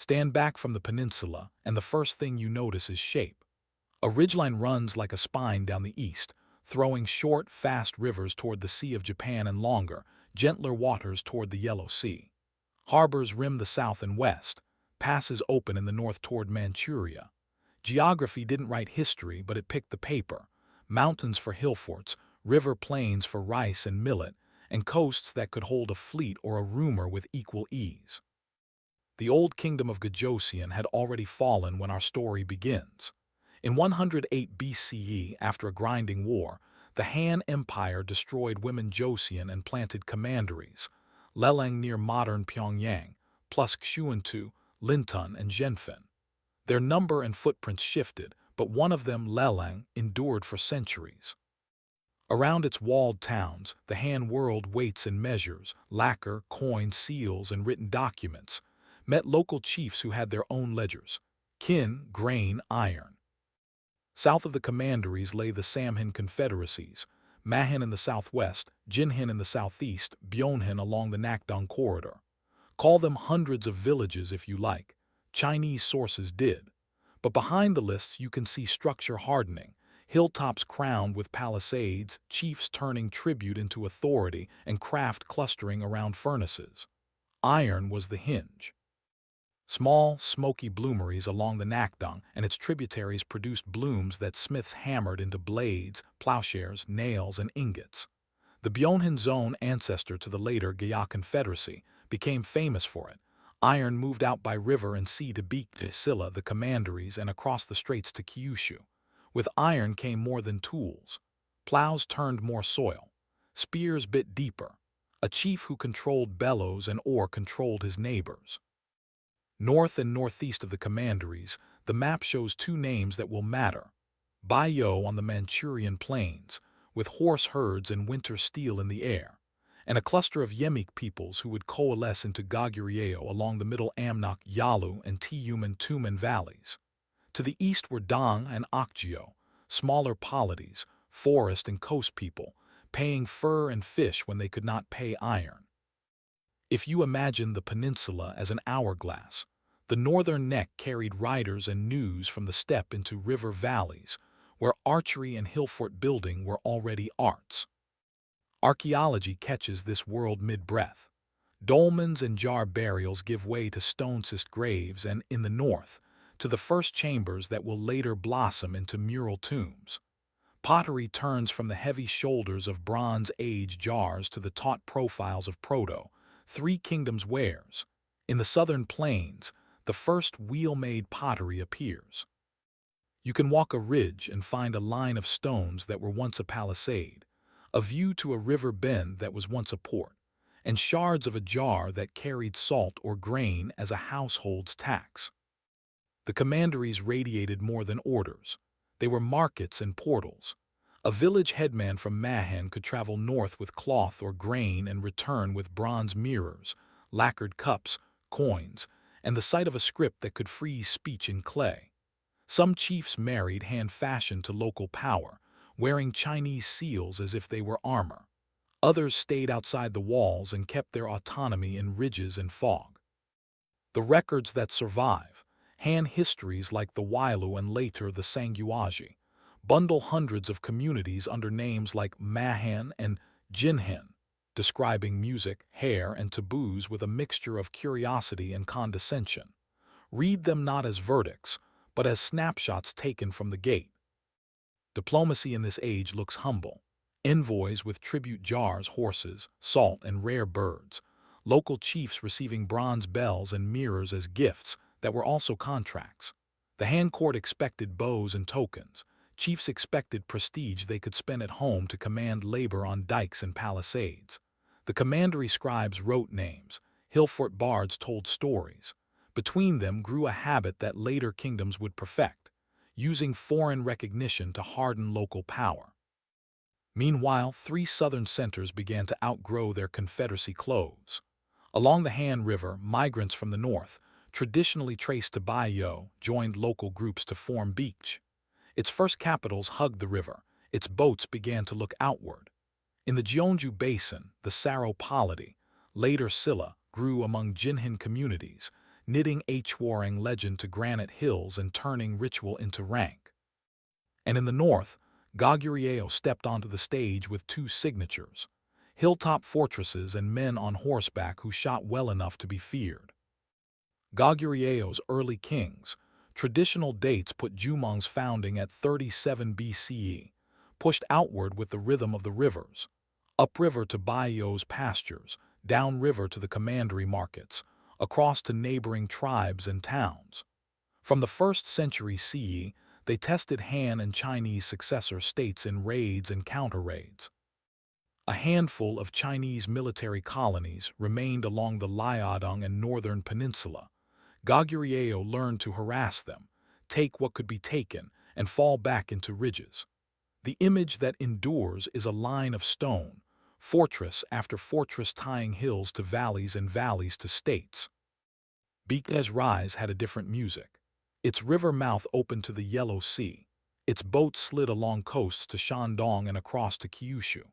Stand back from the peninsula, and the first thing you notice is shape. A ridgeline runs like a spine down the east, throwing short, fast rivers toward the Sea of Japan and longer, gentler waters toward the Yellow Sea. Harbors rim the south and west, passes open in the north toward Manchuria. Geography didn't write history, but it picked the paper. Mountains for hillforts, river plains for rice and millet, and coasts that could hold a fleet or a rumor with equal ease. The old kingdom of Goguryeo had already fallen when our story begins. In 108 BCE, after a grinding war, the Han Empire destroyed women Joseon and planted commanderies, Lelang near modern Pyongyang, plus Xuantu, Linton, and Zhenfen. Their number and footprints shifted, but one of them, Lelang, endured for centuries. Around its walled towns, the Han world weights and measures, lacquer, coins, seals, and written documents, met local chiefs who had their own ledgers: kin, grain, iron. South of the commanderies lay the Samhan confederacies, Mahan in the southwest, Jinhan in the southeast, Byeonhan along the Nakdong corridor. Call them hundreds of villages if you like. Chinese sources did. But behind the lists you can see structure hardening, hilltops crowned with palisades, chiefs turning tribute into authority, and craft clustering around furnaces. Iron was the hinge. Small, smoky bloomeries along the Nakdong and its tributaries produced blooms that smiths hammered into blades, plowshares, nails, and ingots. The Byeonhan zone, ancestor to the later Gaya Confederacy, became famous for it. Iron moved out by river and sea to Baekje, Silla, the commanderies, and across the straits to Kyushu. With iron came more than tools. Plows turned more soil. Spears bit deeper. A chief who controlled bellows and ore controlled his neighbors. North and northeast of the commanderies, the map shows two names that will matter. Baekje on the Manchurian plains, with horse herds and winter steel in the air, and a cluster of Yemik peoples who would coalesce into Goguryeo along the middle Amnok, Yalu, and Tumen valleys. To the east were Dong and Okjeo, smaller polities, forest and coast people, paying fur and fish when they could not pay iron. If you imagine the peninsula as an hourglass, the northern neck carried riders and news from the steppe into river valleys, where archery and hillfort building were already arts. Archaeology catches this world mid-breath. Dolmens and jar burials give way to stone-cist graves and, in the north, to the first chambers that will later blossom into mural tombs. Pottery turns from the heavy shoulders of Bronze Age jars to the taut profiles of Proto, Three Kingdoms wares. In the southern plains, the first wheel-made pottery appears. You can walk a ridge and find a line of stones that were once a palisade, a view to a river bend that was once a port, and shards of a jar that carried salt or grain as a household's tax. The commanderies radiated more than orders. They were markets and portals. A village headman from Mahan could travel north with cloth or grain and return with bronze mirrors, lacquered cups, coins, and the sight of a script that could freeze speech in clay. Some chiefs married hand-fashioned to local power, wearing Chinese seals as if they were armor. Others stayed outside the walls and kept their autonomy in ridges and fog. The records that survive, Han histories like the Wailu and later the Sangyuaji, bundle hundreds of communities under names like Mahan and Jinhan, describing music, hair, and taboos with a mixture of curiosity and condescension. Read them not as verdicts, but as snapshots taken from the gate. Diplomacy in this age looks humble. Envoys with tribute jars, horses, salt, and rare birds. Local chiefs receiving bronze bells and mirrors as gifts that were also contracts. The Han court expected bows and tokens. Chiefs expected prestige they could spend at home to command labor on dikes and palisades. The commandery scribes wrote names. Hillfort bards told stories. Between them grew a habit that later kingdoms would perfect, using foreign recognition to harden local power. Meanwhile, three southern centers began to outgrow their confederacy clothes. Along the Han River, migrants from the north, traditionally traced to Baekje, joined local groups to form Baekje. Its first capitals hugged the river. Its boats began to look outward. In the Gyeongju basin, the Saro polity, later Silla, grew among Jinhan communities, knitting Hwarang legend to granite hills and turning ritual into rank. And in the north, Goguryeo stepped onto the stage with two signatures: hilltop fortresses and men on horseback who shot well enough to be feared. Goguryeo's early kings, traditional dates put Jumong's founding at 37 BCE, pushed outward with the rhythm of the rivers, upriver to Baekje's pastures, downriver to the commandery markets, across to neighboring tribes and towns. From the 1st century CE, they tested Han and Chinese successor states in raids and counter-raids. A handful of Chinese military colonies remained along the Liaodong and northern peninsula. Goguryeo learned to harass them, take what could be taken, and fall back into ridges. The image that endures is a line of stone, fortress after fortress tying hills to valleys and valleys to states. Baekje's rise had a different music. Its river mouth opened to the Yellow Sea. Its boats slid along coasts to Shandong and across to Kyushu.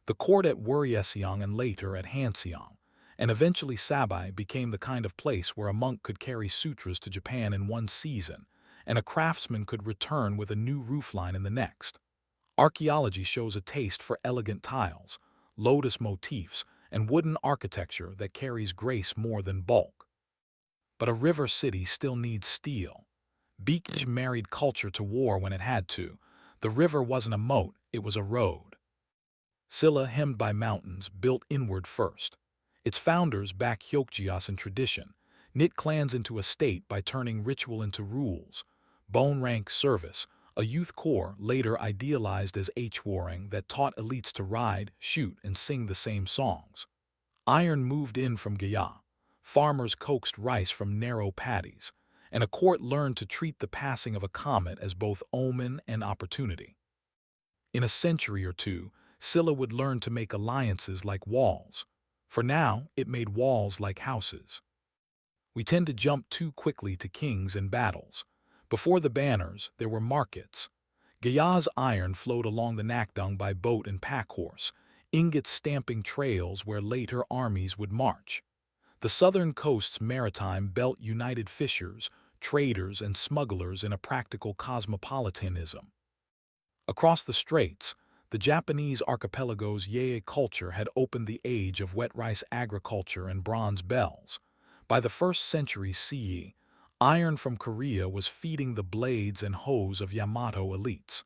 The court at Wuryeseong and later at Hanseong, and eventually Sabi, became the kind of place where a monk could carry sutras to Japan in one season, and a craftsman could return with a new roofline in the next. Archaeology shows a taste for elegant tiles, lotus motifs, and wooden architecture that carries grace more than bulk. But a river city still needs steel. Baekje married culture to war when it had to. The river wasn't a moat, it was a road. Silla, hemmed by mountains, built inward first. Its founders, Baekje in tradition, knit clans into a state by turning ritual into rules, bone rank service, a youth corps later idealized as Hwarang that taught elites to ride, shoot, and sing the same songs. Iron moved in from Gaya, farmers coaxed rice from narrow paddies, and a court learned to treat the passing of a comet as both omen and opportunity. In a century or two, Silla would learn to make alliances like walls. For now, it made walls like houses. We tend to jump too quickly to kings and battles. Before the banners, there were markets. Gaya's iron flowed along the Nakdong by boat and pack horse, ingots stamping trails where later armies would march. The southern coast's maritime belt united fishers, traders, and smugglers in a practical cosmopolitanism. Across the straits, the Japanese archipelago's Yaya culture had opened the age of wet rice agriculture and bronze bells. By the 1st century CE, iron from Korea was feeding the blades and hoes of Yamato elites.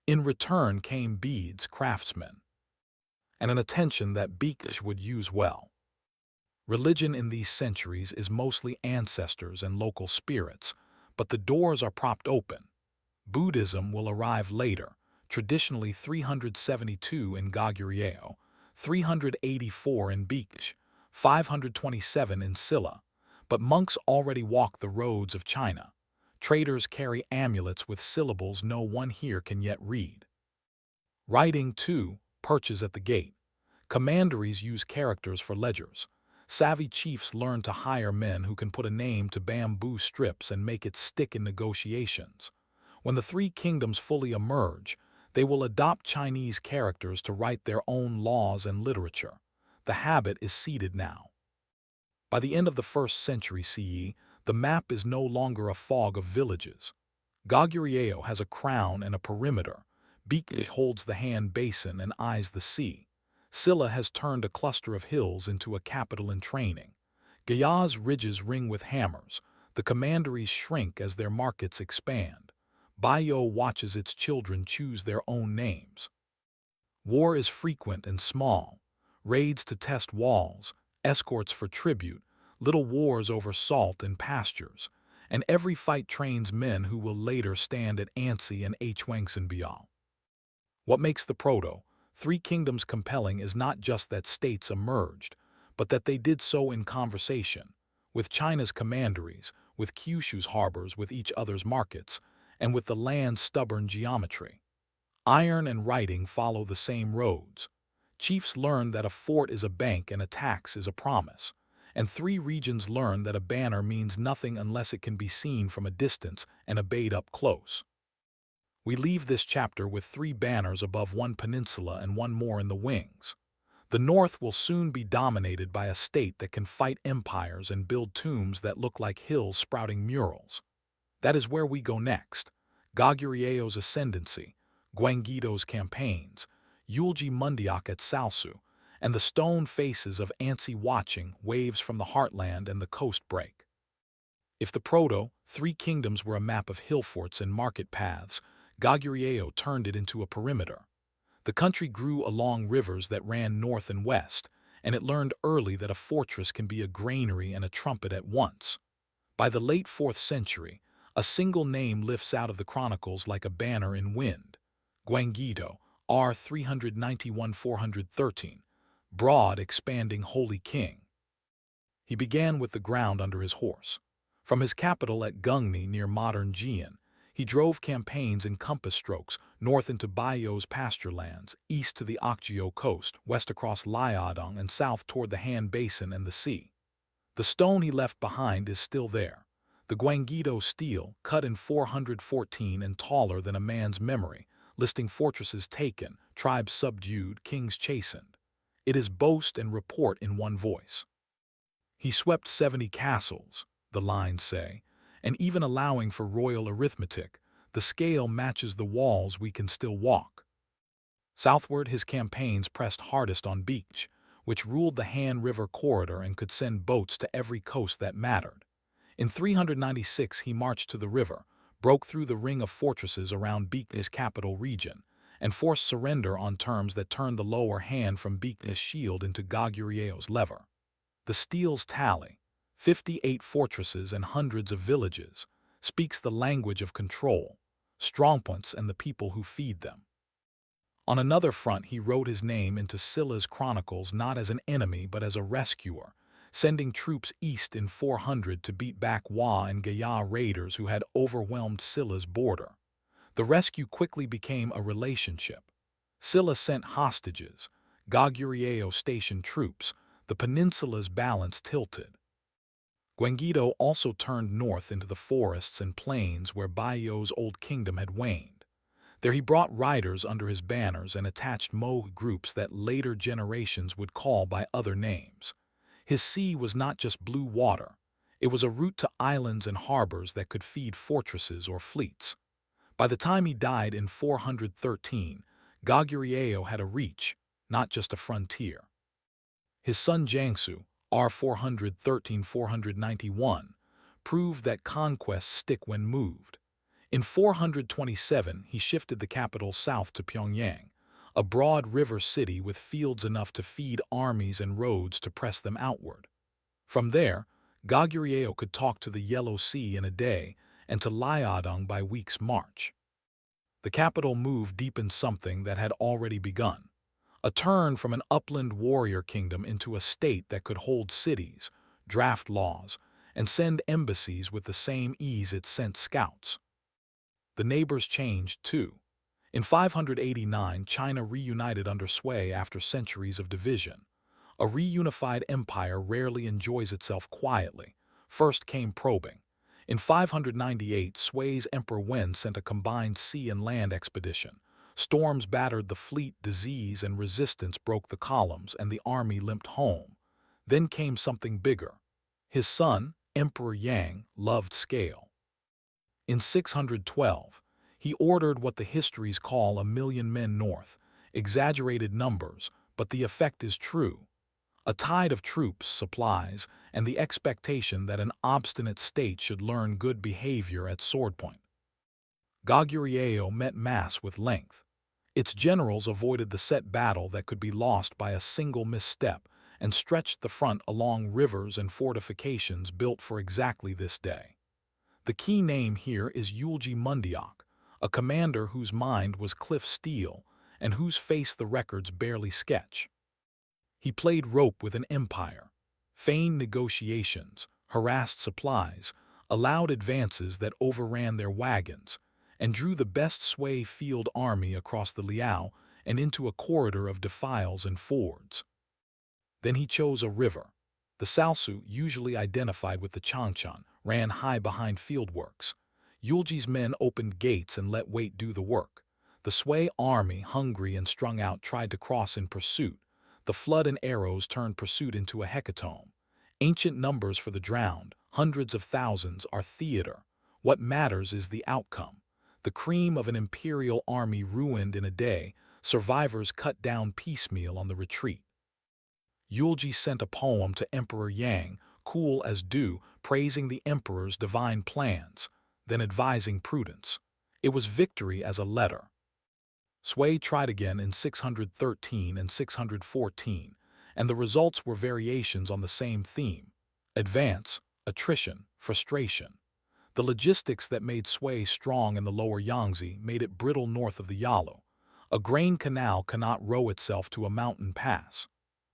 In return came beads, craftsmen, and an attention that Baekje would use well. Religion in these centuries is mostly ancestors and local spirits, but the doors are propped open. Buddhism will arrive later, traditionally 372 in Goguryeo, 384 in Baekje, 527 in Silla, but monks already walk the roads of China. Traders carry amulets with syllables no one here can yet read. Writing, too, perches at the gate. Commanderies use characters for ledgers. Savvy chiefs learn to hire men who can put a name to bamboo strips and make it stick in negotiations. When the three kingdoms fully emerge, they will adopt Chinese characters to write their own laws and literature. The habit is seeded now. By the end of the 1st century CE, the map is no longer a fog of villages. Goguryeo has a crown and a perimeter. Baekje holds the Han Basin and eyes the sea. Silla has turned a cluster of hills into a capital in training. Gaya's ridges ring with hammers. The commanderies shrink as their markets expand. Baekje watches its children choose their own names. War is frequent and small. Raids to test walls, escorts for tribute, little wars over salt and pastures, and every fight trains men who will later stand at Ansi and Hwangsanbeol. What makes the Proto, Three Kingdoms compelling is not just that states emerged, but that they did so in conversation, with China's commanderies, with Kyushu's harbors, with each other's markets, and with the land's stubborn geometry. Iron and writing follow the same roads. Chiefs learn that a fort is a bank and a tax is a promise, and three regions learn that a banner means nothing unless it can be seen from a distance and obeyed up close. We leave this chapter with three banners above one peninsula and one more in the wings. The north will soon be dominated by a state that can fight empires and build tombs that look like hills sprouting murals. That is where we go next. Goguryeo Ascendancy, Gwanggaeto's campaigns, Eulji Mundeok at Salsu, and the stone faces of Ansi watching waves from the heartland and the coast break. If the Proto, three kingdoms were a map of hillforts and market paths, Goguryeo turned it into a perimeter. The country grew along rivers that ran north and west, and it learned early that a fortress can be a granary and a trumpet at once. By the late 4th century, a single name lifts out of the chronicles like a banner in wind. Gwanggaeto, R. 391-413, broad, expanding holy king. He began with the ground under his horse. From his capital at Gyeongju near modern Jeon, he drove campaigns in compass strokes north into Baekje's pasture lands, east to the Goguryeo coast, west across Liao, and south toward the Han Basin and the sea. The stone he left behind is still there. The Gwanggaeto stele, cut in 414 and taller than a man's memory, listing fortresses taken, tribes subdued, kings chastened. It is boast and report in one voice. He swept 70 castles, the lines say, and even allowing for royal arithmetic, the scale matches the walls we can still walk. Southward, his campaigns pressed hardest on Baekje, which ruled the Han River corridor and could send boats to every coast that mattered. In 396 he marched to the river, broke through the ring of fortresses around Baekje's capital region, and forced surrender on terms that turned the lower Han from Baekje's shield into Goguryeo's lever. The stele's tally, 58 fortresses and hundreds of villages, speaks the language of control, strongpoints and the people who feed them. On another front, he wrote his name into Silla's chronicles not as an enemy but as a rescuer, sending troops east in 400 to beat back Hwa and Gaya raiders who had overwhelmed Silla's border. The rescue quickly became a relationship. Silla sent hostages, Goguryeo stationed troops, the peninsula's balance tilted. Gwanggaeto also turned north into the forests and plains where Baekje's old kingdom had waned. There he brought riders under his banners and attached Mogue groups that later generations would call by other names. His sea was not just blue water. It was a route to islands and harbors that could feed fortresses or fleets. By the time he died in 413, Goguryeo had a reach, not just a frontier. His son Jiangsu, R. 413-491, proved that conquests stick when moved. In 427, he shifted the capital south to Pyongyang, a broad river city with fields enough to feed armies and roads to press them outward. From there, Goguryeo could talk to the Yellow Sea in a day and to Liaodong by weeks' march. The capital move deepened something that had already begun. A turn from an upland warrior kingdom into a state that could hold cities, draft laws, and send embassies with the same ease it sent scouts. The neighbors changed, too. In 589, China reunited under Sui after centuries of division. A reunified empire rarely enjoys itself quietly. First came probing. In 598, Sui's Emperor Wen sent a combined sea and land expedition. Storms battered the fleet, disease and resistance broke the columns, and the army limped home. Then came something bigger. His son, Emperor Yang, loved scale. In 612, he ordered what the histories call 1,000,000 men north, exaggerated numbers, but the effect is true. A tide of troops, supplies, and the expectation that an obstinate state should learn good behavior at sword point. Goguryeo met mass with length. Its generals avoided the set battle that could be lost by a single misstep and stretched the front along rivers and fortifications built for exactly this day. The key name here is Eulji Mundeok, a commander whose mind was cliff steel and whose face the records barely sketch. He played rope with an empire, feigned negotiations, harassed supplies, allowed advances that overran their wagons, and drew the best Sui field army across the Liao and into a corridor of defiles and fords. Then he chose a river. The Salsu, usually identified with the Changchan, ran high behind fieldworks. Eulji's men opened gates and let weight do the work. The Sui army, hungry and strung out, tried to cross in pursuit. The flood and arrows turned pursuit into a hecatomb. Ancient numbers for the drowned, hundreds of thousands, are theater. What matters is the outcome. The cream of an imperial army ruined in a day, survivors cut down piecemeal on the retreat. Eulji sent a poem to Emperor Yang, cool as dew, praising the emperor's divine plans, then advising prudence. It was victory as a letter. Sui tried again in 613 and 614, and the results were variations on the same theme: advance, attrition, frustration. The logistics that made Sui strong in the lower Yangtze made it brittle north of the Yalu. A grain canal cannot row itself to a mountain pass.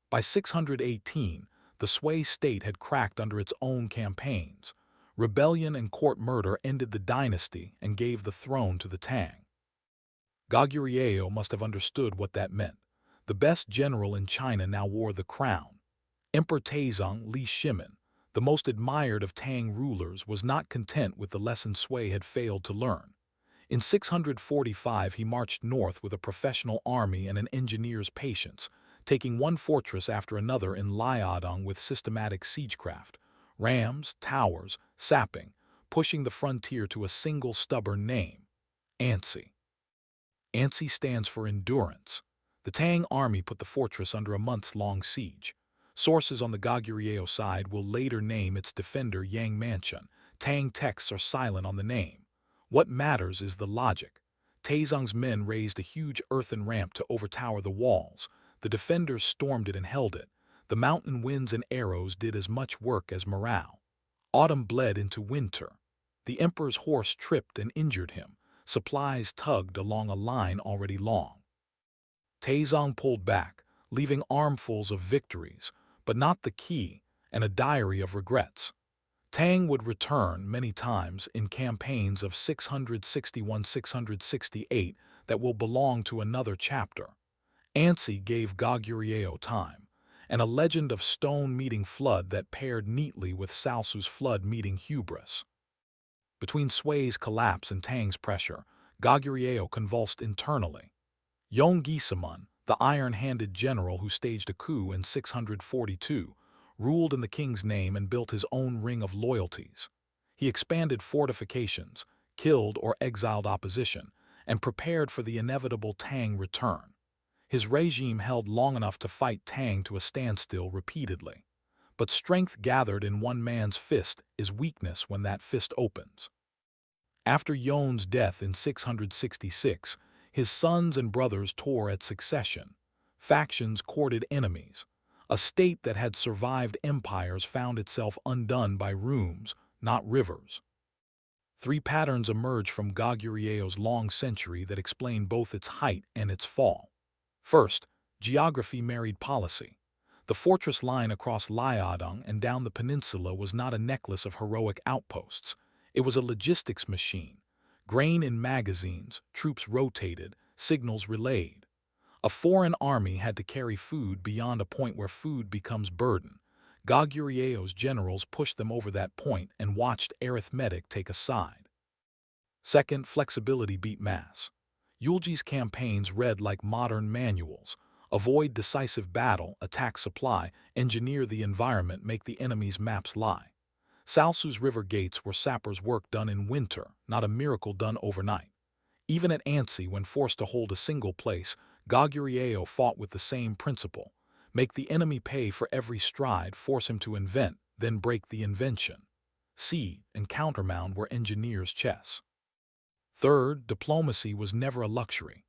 By 618, the Sui state had cracked under its own campaigns. Rebellion and court murder ended the dynasty and gave the throne to the Tang. Goguryeo must have understood what that meant. The best general in China now wore the crown. Emperor Taizong Li Shimin, the most admired of Tang rulers, was not content with the lesson Sui had failed to learn. In 645 he marched north with a professional army and an engineer's patience, taking one fortress after another in Liao with systematic siegecraft, rams, towers, sapping, pushing the frontier to a single stubborn name: Ansi. Ansi stands for endurance. The Tang army put the fortress under a months-long siege. Sources on the Goguryeo side will later name its defender Yang Manchun. Tang texts are silent on the name. What matters is the logic. Taizong's men raised a huge earthen ramp to overtower the walls. The defenders stormed it and held it. The mountain winds and arrows did as much work as morale. Autumn bled into winter. The emperor's horse tripped and injured him. Supplies tugged along a line already long. Taizong pulled back, leaving armfuls of victories, but not the key, and a diary of regrets. Tang would return many times in campaigns of 661-668 that will belong to another chapter. Ansi gave Goguryeo time, and a legend of stone meeting flood that paired neatly with Salsu's flood meeting hubris. Between Sui's collapse and Tang's pressure, Goguryeo convulsed internally. Yong-gisamun, the iron-handed general who staged a coup in 642, ruled in the king's name and built his own ring of loyalties. He expanded fortifications, killed or exiled opposition, and prepared for the inevitable Tang return. His regime held long enough to fight Tang to a standstill repeatedly. But strength gathered in one man's fist is weakness when that fist opens. After Yong's death in 666, his sons and brothers tore at succession. Factions courted enemies. A state that had survived empires found itself undone by rooms, not rivers. Three patterns emerge from Goguryeo's long century that explain both its height and its fall. First, geography married policy. The fortress line across Liao and down the peninsula was not a necklace of heroic outposts. It was a logistics machine. Grain in magazines, troops rotated, signals relayed. A foreign army had to carry food beyond a point where food becomes burden. Goguryeo's generals pushed them over that point and watched arithmetic take a side. Second, flexibility beat mass. Eulji's campaigns read like modern manuals. Avoid decisive battle, attack supply, engineer the environment, make the enemy's maps lie. Salsu's river gates were sappers' work done in winter, not a miracle done overnight. Even at Ansi, when forced to hold a single place, Goguryeo fought with the same principle. Make the enemy pay for every stride, force him to invent, then break the invention. Siege and countermound were engineers' chess. Third, diplomacy was never a luxury.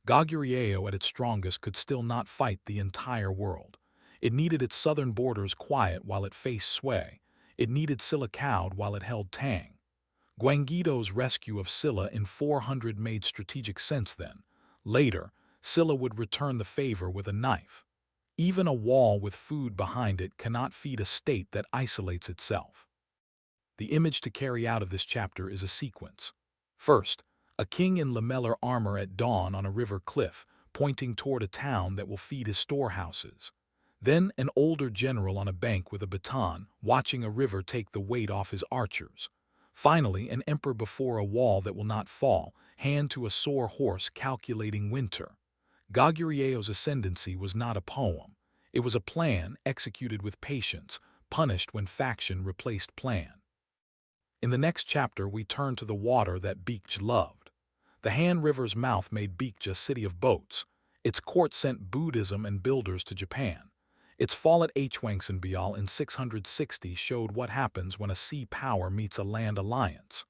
Goguryeo at its strongest could still not fight the entire world. It needed its southern borders quiet while it faced Sui. It needed Silla cowed while it held Tang. Gwanggaeto's rescue of Silla in 400 made strategic sense then. Later, Silla would return the favor with a knife. Even a wall with food behind it cannot feed a state that isolates itself. The image to carry out of this chapter is a sequence. First, a king in lamellar armor at dawn on a river cliff, pointing toward a town that will feed his storehouses. Then an older general on a bank with a baton, watching a river take the weight off his archers. Finally, an emperor before a wall that will not fall, hand to a sore horse calculating winter. Goguryeo's Ascendancy was not a poem. It was a plan executed with patience, punished when faction replaced plan. In the next chapter, we turn to the water that Baekje loved. The Han River's mouth made Baekje a city of boats. Its court sent Buddhism and builders to Japan. Its fall at Hwangsanbeol in 660 showed what happens when a sea power meets a land alliance.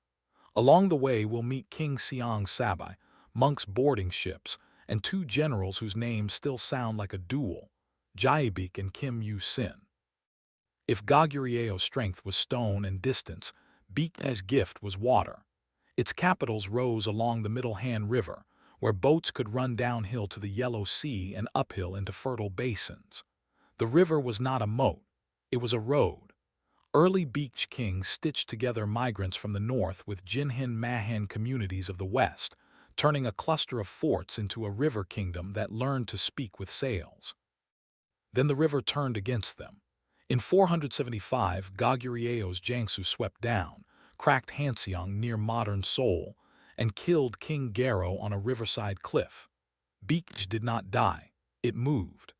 Along the way, we'll meet King Seong Sabi, monks boarding ships, and two generals whose names still sound like a duel, Jaebik and Kim Yu-sin. If Goguryeo strength was stone and distance, Baekje's gift was water. Its capitals rose along the Middle Han River, where boats could run downhill to the Yellow Sea and uphill into fertile basins. The river was not a moat, it was a road. Early Baekje kings stitched together migrants from the north with Jinhin Mahan communities of the west, turning a cluster of forts into a river kingdom that learned to speak with sails. Then the river turned against them. In 475, Goguryeo Jiangsu swept down, cracked Hanseong near modern Seoul, and killed King Garo on a riverside cliff. Baekje did not die, it moved.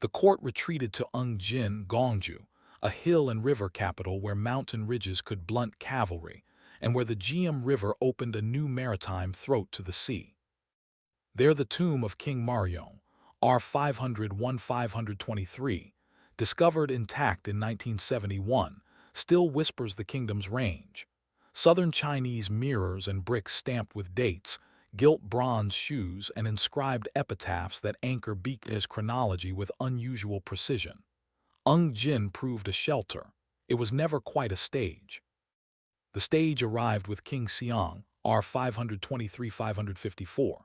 The court retreated to Ungjin, Gyeongju, a hill and river capital where mountain ridges could blunt cavalry, and where the Gyeongju River opened a new maritime throat to the sea. There the tomb of King Maryeong, R. 501-523, discovered intact in 1971, still whispers the kingdom's range. Southern Chinese mirrors and bricks stamped with dates, gilt bronze shoes, and inscribed epitaphs that anchor Baekje's chronology with unusual precision. Ungjin proved a shelter. It was never quite a stage. The stage arrived with King Seong, R. 523-554.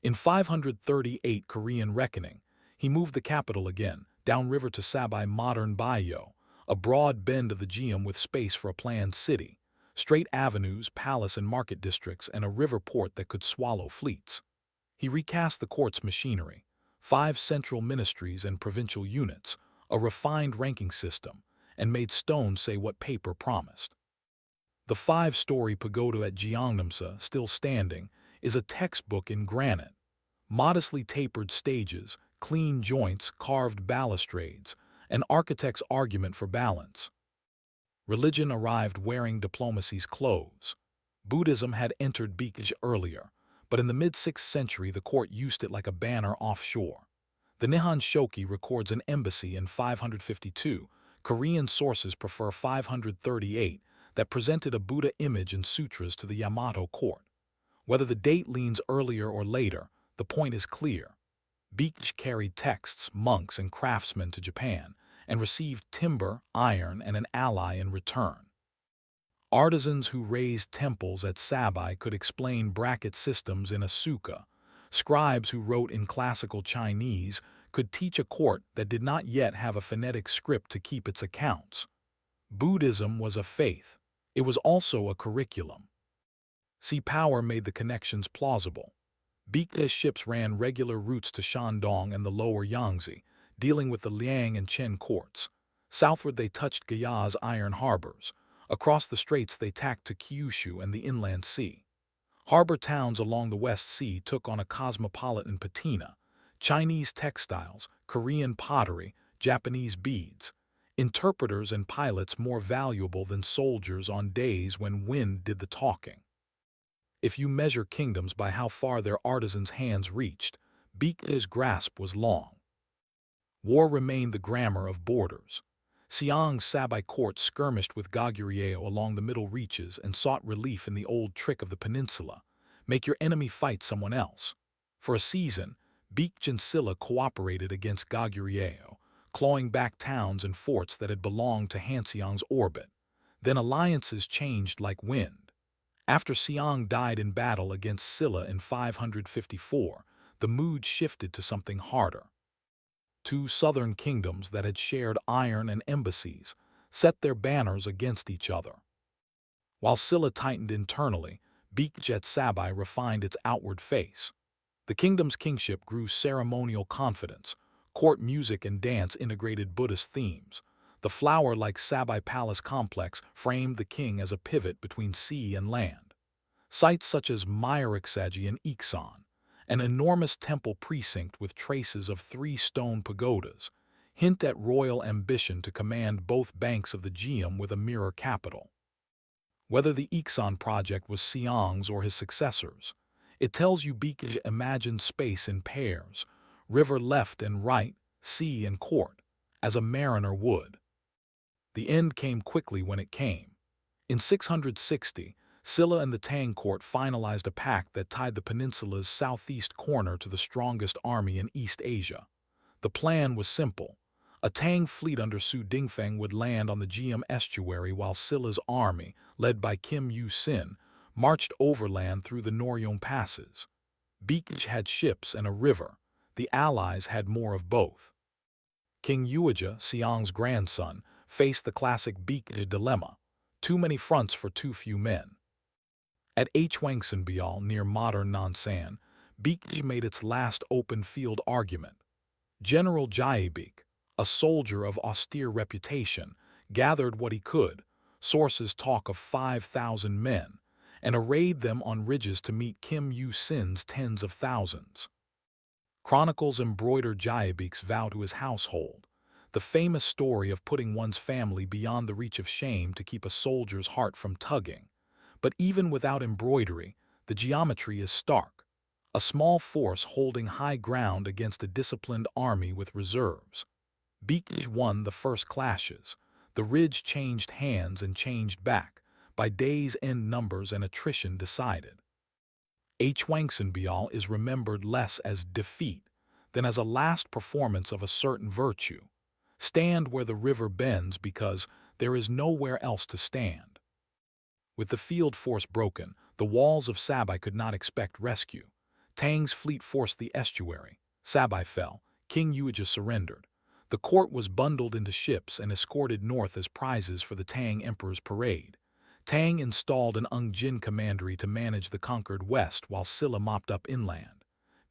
In 538 Korean reckoning, he moved the capital again, downriver to Sabi modern Baekje, a broad bend of the Gyeongju with space for a planned city, straight avenues, palace and market districts, and a river port that could swallow fleets. He recast the court's machinery, 5 central ministries and provincial units, a refined ranking system, and made stone say what paper promised. The 5-story pagoda at Gyeongnamsa, still standing, is a textbook in granite. Modestly tapered stages, clean joints, carved balustrades, an architect's argument for balance. Religion arrived wearing diplomacy's clothes. Buddhism had entered Baekje earlier, but in the mid-6th century the court used it like a banner offshore. The Nihon Shoki records an embassy in 552, Korean sources prefer 538, that presented a Buddha image and sutras to the Yamato court. Whether the date leans earlier or later, the point is clear. Baekje carried texts, monks, and craftsmen to Japan, and received timber, iron, and an ally in return. Artisans who raised temples at Sabi could explain bracket systems in a suka. Scribes who wrote in classical Chinese could teach a court that did not yet have a phonetic script to keep its accounts. Buddhism was a faith. It was also a curriculum. Sea power made the connections plausible. Baekje's ships ran regular routes to Shandong and the lower Yangtze, dealing with the Liang and Chen courts. Southward they touched Gaya's iron harbors. Across the straits they tacked to Kyushu and the inland sea. Harbor towns along the West Sea took on a cosmopolitan patina: Chinese textiles, Korean pottery, Japanese beads. Interpreters and pilots more valuable than soldiers on days when wind did the talking. If you measure kingdoms by how far their artisans' hands reached, Baekje's grasp was long. War remained the grammar of borders. Seong's Sabi court skirmished with Goguryeo along the middle reaches and sought relief in the old trick of the peninsula: make your enemy fight someone else. For a season, Baekje and Silla cooperated against Goguryeo, clawing back towns and forts that had belonged to Hanseong's orbit. Then alliances changed like wind. After Seong died in battle against Silla in 554, the mood shifted to something harder. 2 southern kingdoms that had shared iron and embassies set their banners against each other. While Silla tightened internally, Baekje at Sabi refined its outward face. The kingdom's kingship grew ceremonial confidence. Court music and dance integrated Buddhist themes. The flower-like Sabi Palace complex framed the king as a pivot between sea and land. Sites such as Myeoraksaji and Iksan, an enormous temple precinct with traces of 3 stone pagodas, hint at royal ambition to command both banks of the Gyeom with a mirror capital. Whether the Iksan project was Seong's or his successors, it tells you Baekje imagined space in pairs, river left and right, sea and court, as a mariner would. The end came quickly when it came. In 660, Silla and the Tang court finalized a pact that tied the peninsula's southeast corner to the strongest army in East Asia. The plan was simple. A Tang fleet under Su Dingfeng would land on the Gyeom estuary while Silla's army, led by Kim Yu-sin, marched overland through the Noryong passes. Baekje had ships and a river. The Allies had more of both. King Ueja, Seong's grandson, faced the classic Baekje dilemma: too many fronts for too few men. At Hwangsanbeol near modern Nansan, Baekje made its last open field argument. General Joyeong, a soldier of austere reputation, gathered what he could. Sources talk of 5,000 men, and arrayed them on ridges to meet Kim Yu-sin's tens of thousands. Chronicles embroider Joyeong's vow to his household, the famous story of putting one's family beyond the reach of shame to keep a soldier's heart from tugging. But even without embroidery, the geometry is stark. A small force holding high ground against a disciplined army with reserves. Baekje won the first clashes. The ridge changed hands and changed back. By day's end numbers and attrition decided. Hwangsanbeol is remembered less as defeat than as a last performance of a certain virtue. Stand where the river bends because there is nowhere else to stand. With the field force broken, the walls of Sabi could not expect rescue. Tang's fleet forced the estuary. Sabi fell. King Ueja surrendered. The court was bundled into ships and escorted north as prizes for the Tang Emperor's parade. Tang installed an Ung-jin commandery to manage the conquered west while Silla mopped up inland.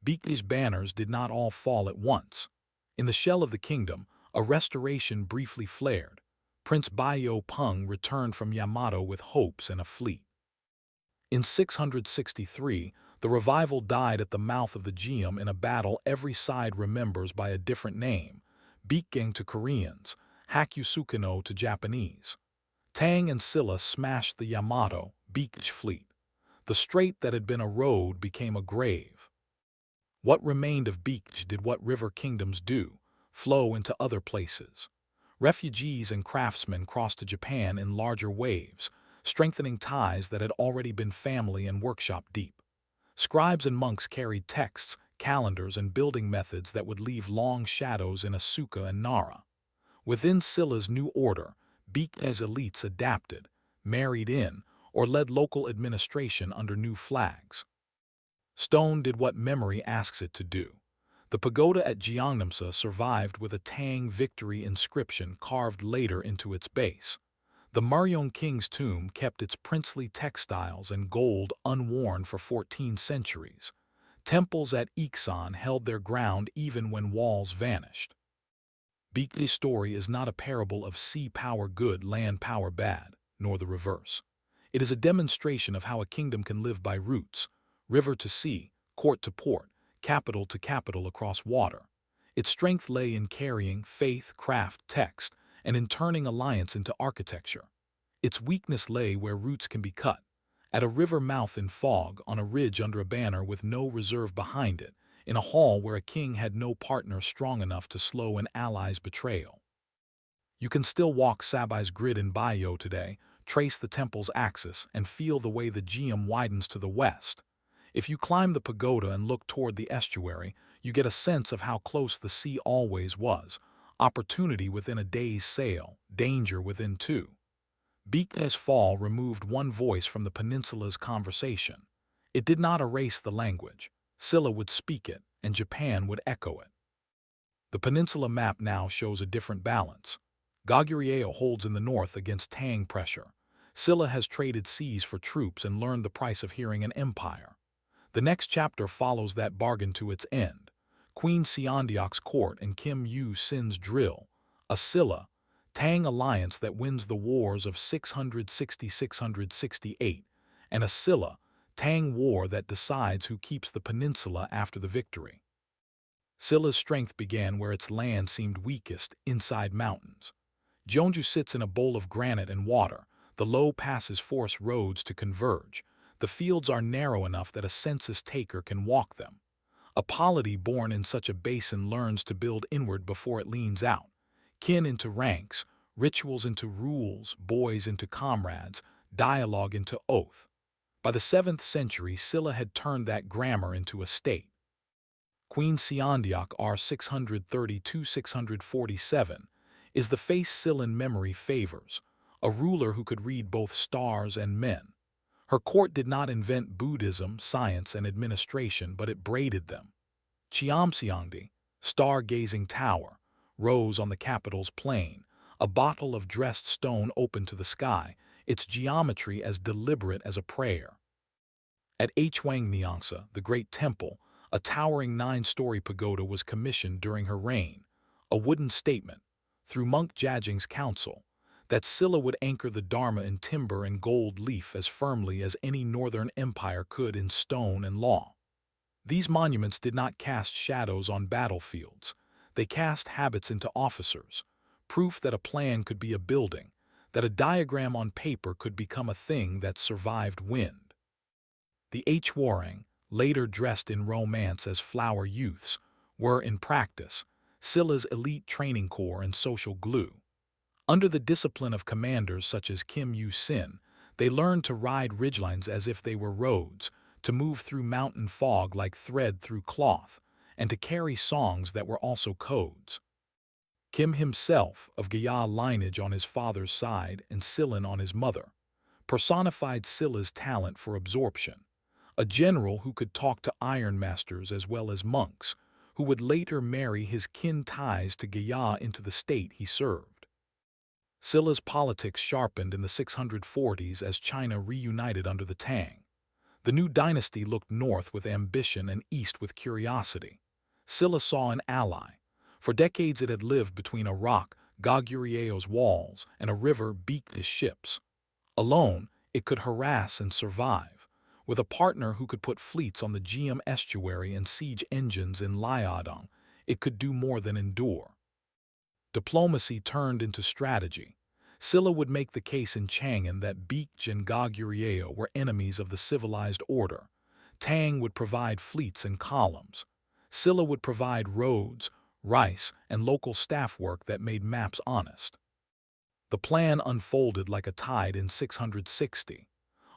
Baekje's banners did not all fall at once. In the shell of the kingdom, a restoration briefly flared. Prince Baekje Peng returned from Yamato with hopes and a fleet. In 663, the revival died at the mouth of the Gyeom in a battle every side remembers by a different name: Baekje to Koreans, Hakusukino to Japanese. Tang and Silla smashed the Yamato, Baekje fleet. The strait that had been a road became a grave. What remained of Baekje did what river kingdoms do: flow into other places. Refugees and craftsmen crossed to Japan in larger waves, strengthening ties that had already been family and workshop deep. Scribes and monks carried texts, calendars, and building methods that would leave long shadows in Asuka and Nara. Within Silla's new order, Baekje's elites adapted, married in, or led local administration under new flags. Stone did what memory asks it to do. The pagoda at Gyeongnamsa survived with a Tang victory inscription carved later into its base. The Muryong king's tomb kept its princely textiles and gold unworn for 14 centuries. Temples at Iksan held their ground even when walls vanished. Baekje's story is not a parable of sea power good, land power bad, nor the reverse. It is a demonstration of how a kingdom can live by roots, river to sea, court to port, capital to capital across water. Its strength lay in carrying faith, craft, text, and in turning alliance into architecture. Its weakness lay where roots can be cut, at a river mouth in fog, on a ridge under a banner with no reserve behind it, in a hall where a king had no partner strong enough to slow an ally's betrayal. You can still walk Sabi's grid in Baekje today, trace the temple's axis, and feel the way the Gyeom widens to the west. If you climb the pagoda and look toward the estuary, you get a sense of how close the sea always was: opportunity within a day's sail, danger within two. Baekje's fall removed one voice from the peninsula's conversation. It did not erase the language. Silla would speak it, and Japan would echo it. The peninsula map now shows a different balance. Goguryeo holds in the north against Tang pressure. Silla has traded seas for troops and learned the price of hearing an empire. The next chapter follows that bargain to its end. Queen Seondeok's court and Kim Yu-sin's drill. A Silla, Tang alliance that wins the wars of 660–668, and a Silla, Tang war that decides who keeps the peninsula after the victory. Silla's strength began where its land seemed weakest, inside mountains. Gyeongju sits in a bowl of granite and water. The low passes force roads to converge. The fields are narrow enough that a census taker can walk them. A polity born in such a basin learns to build inward before it leans out. Kin into ranks, rituals into rules, boys into comrades, dialogue into oath. By the 7th century, Silla had turned that grammar into a state. Queen Seondeok R 632-647 is the face Sillan memory favors, a ruler who could read both stars and men. Her court did not invent Buddhism, science, and administration, but it braided them. Cheomseongdi, star-gazing tower, rose on the capital's plain, a bottle of dressed stone open to the sky, its geometry as deliberate as a prayer. At Hwangsanbeol, the great temple, a towering 9-story pagoda was commissioned during her reign, a wooden statement, through monk Jajing's counsel, that Silla would anchor the Dharma in timber and gold leaf as firmly as any northern empire could in stone and law. These monuments did not cast shadows on battlefields. They cast habits into officers, proof that a plan could be a building, that a diagram on paper could become a thing that survived wind. The Hwarang, later dressed in romance as flower youths, were, in practice, Silla's elite training corps and social glue. Under the discipline of commanders such as Kim Yu-sin, they learned to ride ridgelines as if they were roads, to move through mountain fog like thread through cloth, and to carry songs that were also codes. Kim himself, of Gaya lineage on his father's side and Sillan on his mother, personified Silla's talent for absorption, a general who could talk to ironmasters as well as monks, who would later marry his kin ties to Gaya into the state he served. Silla's politics sharpened in the 640s as China reunited under the Tang. The new dynasty looked north with ambition and east with curiosity. Silla saw an ally. For decades it had lived between a rock, Goguryeo walls, and a river, Baekje's ships. Alone, it could harass and survive. With a partner who could put fleets on the Gyeongju estuary and siege engines in Liao, it could do more than endure. Diplomacy turned into strategy. Silla would make the case in Chang'an that Baekje and Goguryeo were enemies of the civilized order. Tang would provide fleets and columns. Silla would provide roads, rice, and local staff work that made maps honest. The plan unfolded like a tide in 660.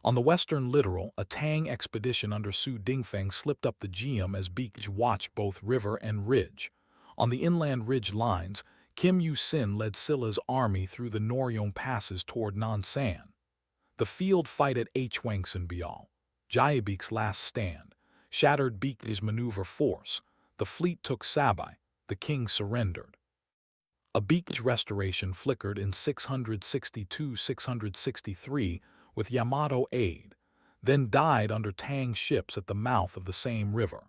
On the western littoral, a Tang expedition under Su Dingfeng slipped up the Gyeongju as Baekje watched both river and ridge. On the inland ridge lines, Kim Yu-sin led Silla's army through the Joyeong passes toward Nansan. The field fight at Hwangsanbeol, Joyeong's last stand, shattered Baekje's maneuver force. The fleet took Sabi. The king surrendered. A Baekje restoration flickered in 662-663 with Yamato aid, then died under Tang ships at the mouth of the same river.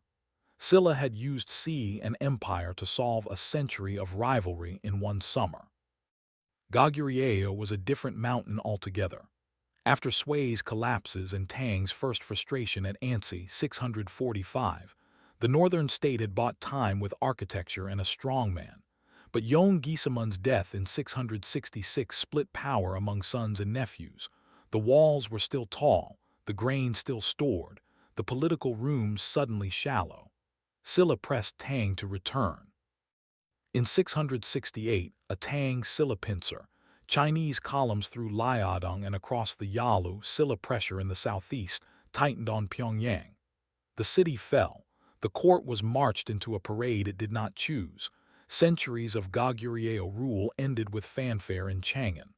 Silla had used sea and empire to solve a century of rivalry in one summer. Goguryeo was a different mountain altogether. After Sui's collapses and Tang's first frustration at Ansi 645, the northern state had bought time with architecture and a strongman. But Yeong-gisemun's death in 666 split power among sons and nephews. The walls were still tall, the grain still stored, the political rooms suddenly shallow. Silla pressed Tang to return. In 668, a Tang-Silla pincer, Chinese columns through Liaodong and across the Yalu, Silla pressure in the southeast, tightened on Pyongyang. The city fell. The court was marched into a parade it did not choose. Centuries of Goguryeo rule ended with fanfare in Chang'an.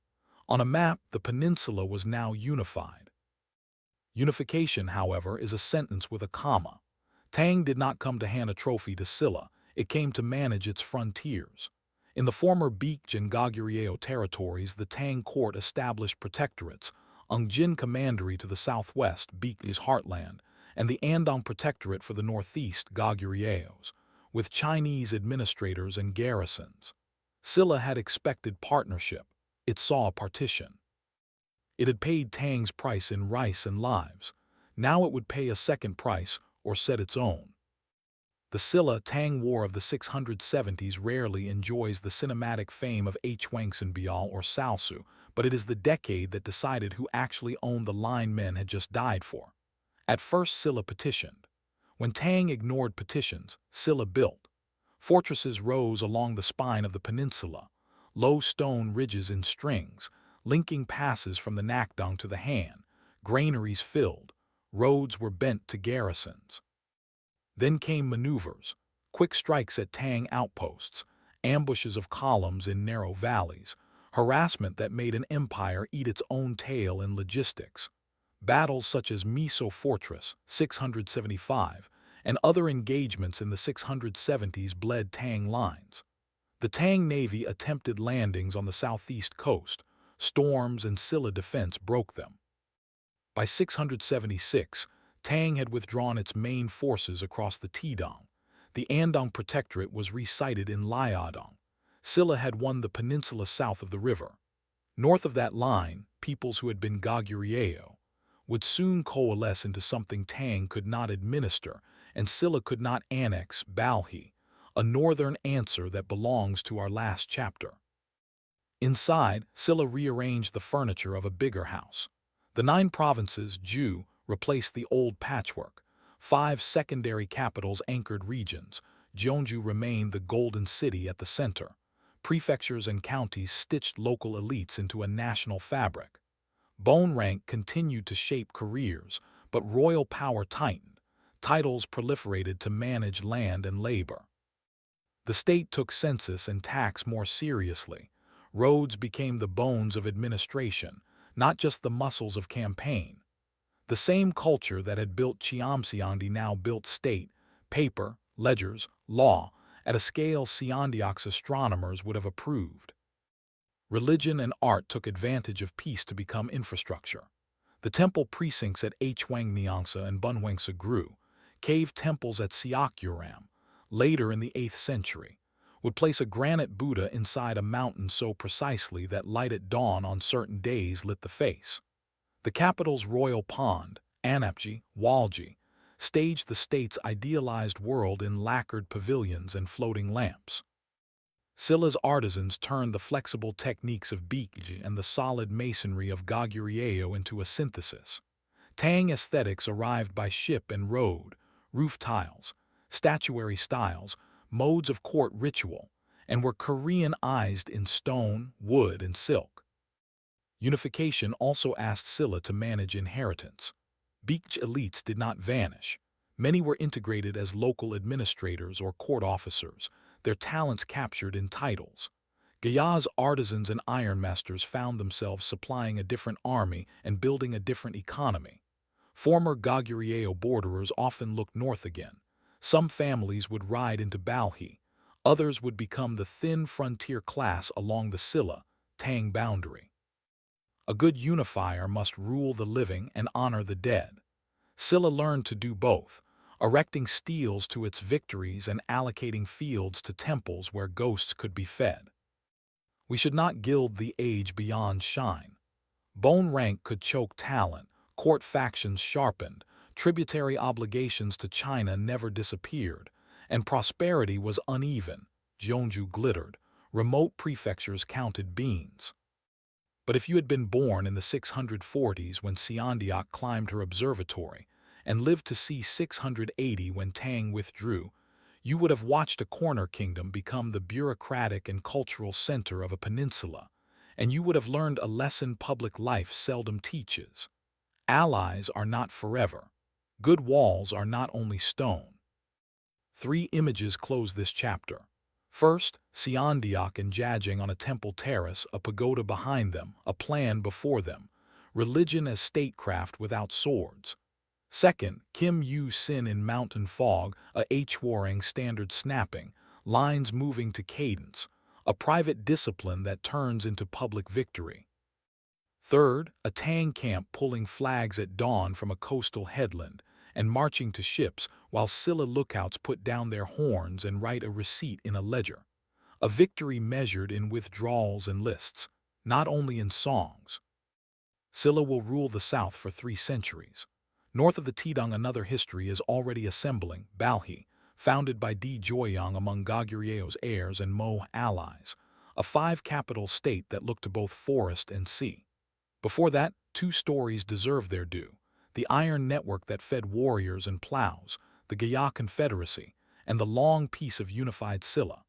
On a map, the peninsula was now unified. Unification, however, is a sentence with a comma. Tang did not come to hand a trophy to Silla, it came to manage its frontiers. In the former Baekje and Goguryeo territories, the Tang court established protectorates, Ungjin Commandery to the southwest, Baekje's heartland, and the Andong Protectorate for the northeast, Goguryeo's, with Chinese administrators and garrisons. Silla had expected partnership. It saw a partition. It had paid Tang's price in rice and lives. Now it would pay a second price or set its own. The Silla-Tang War of the 670s rarely enjoys the cinematic fame of Hwangsanbeol or Salsu, but it is the decade that decided who actually owned the line men had just died for. At first Silla petitioned. When Tang ignored petitions, Silla built. Fortresses rose along the spine of the peninsula, low stone ridges in strings, linking passes from the Nakdong to the Han, granaries filled, roads were bent to garrisons. Then came maneuvers, quick strikes at Tang outposts, ambushes of columns in narrow valleys, harassment that made an empire eat its own tail in logistics. Battles such as Miso Fortress, 675, and other engagements in the 670s bled Tang lines. The Tang Navy attempted landings on the southeast coast. Storms and Silla defense broke them. By 676, Tang had withdrawn its main forces across the Tidong. The Andong Protectorate was resited in Liaodong. Silla had won the peninsula south of the river. North of that line, peoples who had been Goguryeo would soon coalesce into something Tang could not administer, and Silla could not annex Balhae, a northern answer that belongs to our last chapter. Inside, Silla rearranged the furniture of a bigger house. The 9 provinces, Ju, replaced the old patchwork. 5 secondary capitals anchored regions. Gyeongju remained the golden city at the center. Prefectures and counties stitched local elites into a national fabric. Bone rank continued to shape careers, but royal power tightened. Titles proliferated to manage land and labor. The state took census and tax more seriously. Roads became the bones of administration, not just the muscles of campaign. The same culture that had built Cheomseongdi now built state, paper, ledgers, law, at a scale Seondeok's astronomers would have approved. Religion and art took advantage of peace to become infrastructure. The temple precincts at Hwangneongsa and Bunhwangsa grew. Cave temples at Seokgyeoram, later in the 8th century, would place a granite Buddha inside a mountain so precisely that light at dawn on certain days lit the face. The capital's royal pond, Anapji, Walji, staged the state's idealized world in lacquered pavilions and floating lamps. Silla's artisans turned the flexible techniques of Baekje and the solid masonry of Goguryeo into a synthesis. Tang aesthetics arrived by ship and road, roof tiles, statuary styles, modes of court ritual, and were Koreanized in stone, wood, and silk. Unification also asked Silla to manage inheritance. Baekje elites did not vanish. Many were integrated as local administrators or court officers, their talents captured in titles. Gaya's artisans and ironmasters found themselves supplying a different army and building a different economy. Former Goguryeo borderers often looked north again. Some families would ride into Balhae. Others would become the thin frontier class along the Silla-Tang boundary. A good unifier must rule the living and honor the dead. Silla learned to do both, erecting steles to its victories and allocating fields to temples where ghosts could be fed. We should not gild the age beyond shine. Bone rank could choke talent, court factions sharpened, tributary obligations to China never disappeared, and prosperity was uneven. Gyeongju glittered, remote prefectures counted beans. But if you had been born in the 640s when Seondeok climbed her observatory, and lived to see 680 when Tang withdrew, you would have watched a corner kingdom become the bureaucratic and cultural center of a peninsula, and you would have learned a lesson public life seldom teaches. Allies are not forever. Good walls are not only stone. 3 images close this chapter. First, Seondeok and Jajing on a temple terrace, a pagoda behind them, a plan before them, religion as statecraft without swords. Second, Kim Yu-sin in mountain fog, a Hwarang standard snapping, lines moving to cadence, a private discipline that turns into public victory. Third, a Tang camp pulling flags at dawn from a coastal headland and marching to ships while Silla lookouts put down their horns and write a receipt in a ledger. A victory measured in withdrawals and lists, not only in songs. Silla will rule the south for 3 centuries. North of the Tidong another history is already assembling, Balhae, founded by Joyeong among Goguryeo heirs and Mo allies, a five-capital state that looked to both forest and sea. Before that, two stories deserve their due: the iron network that fed warriors and plows, the Gaya confederacy, and the long peace of unified Silla.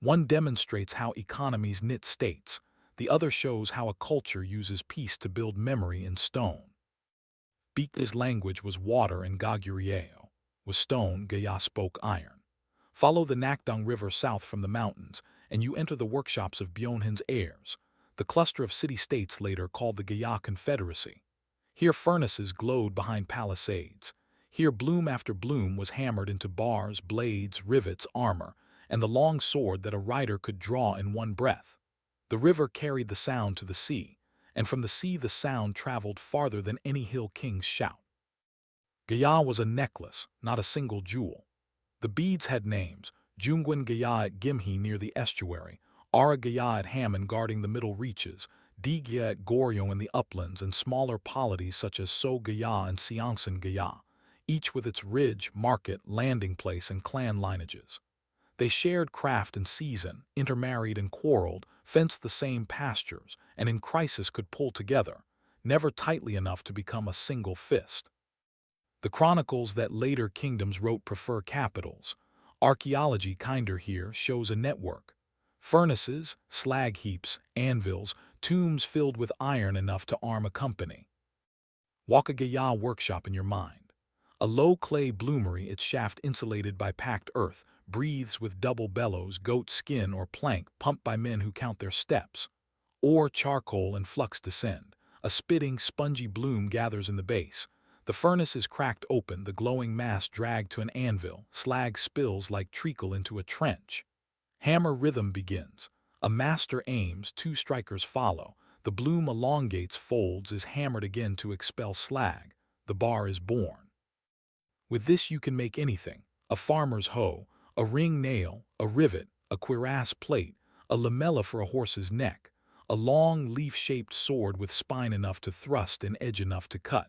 One demonstrates how economies knit states, the other shows how a culture uses peace to build memory in stone. Baekje's language was water and Goguryeo was stone. Gaya spoke iron. Follow the Nakdong River south from the mountains, and you enter the workshops of Byeonhan's heirs, the cluster of city-states later called the Gaya Confederacy. Here furnaces glowed behind palisades. Here bloom after bloom was hammered into bars, blades, rivets, armor, and the long sword that a rider could draw in one breath. The river carried the sound to the sea, and from the sea the sound traveled farther than any hill king's shout. Gaya was a necklace, not a single jewel. The beads had names: Jungwon Gaya at Gimhe near the estuary, Ara Gaya at Hammon guarding the middle reaches, Gaya at Goguryeo in the uplands, and smaller polities such as So Gaya and Seongsan Gaya, each with its ridge, market, landing place, and clan lineages. They shared craft and season, intermarried and quarreled, fenced the same pastures, and in crisis could pull together, never tightly enough to become a single fist. The chronicles that later kingdoms wrote prefer capitals. Archaeology kinder here shows a network: furnaces, slag heaps, anvils, tombs filled with iron enough to arm a company. Walk a Gaya workshop in your mind. A low clay bloomery, its shaft insulated by packed earth, breathes with double bellows, goat skin or plank pumped by men who count their steps. Ore, charcoal, and flux descend. A spitting, spongy bloom gathers in the base. The furnace is cracked open, the glowing mass dragged to an anvil, slag spills like treacle into a trench. Hammer rhythm begins. A master aims, two strikers follow. The bloom elongates, folds, is hammered again to expel slag. The bar is born. With this you can make anything: a farmer's hoe, a ring nail, a rivet, a cuirass plate, a lamella for a horse's neck, a long leaf-shaped sword with spine enough to thrust and edge enough to cut.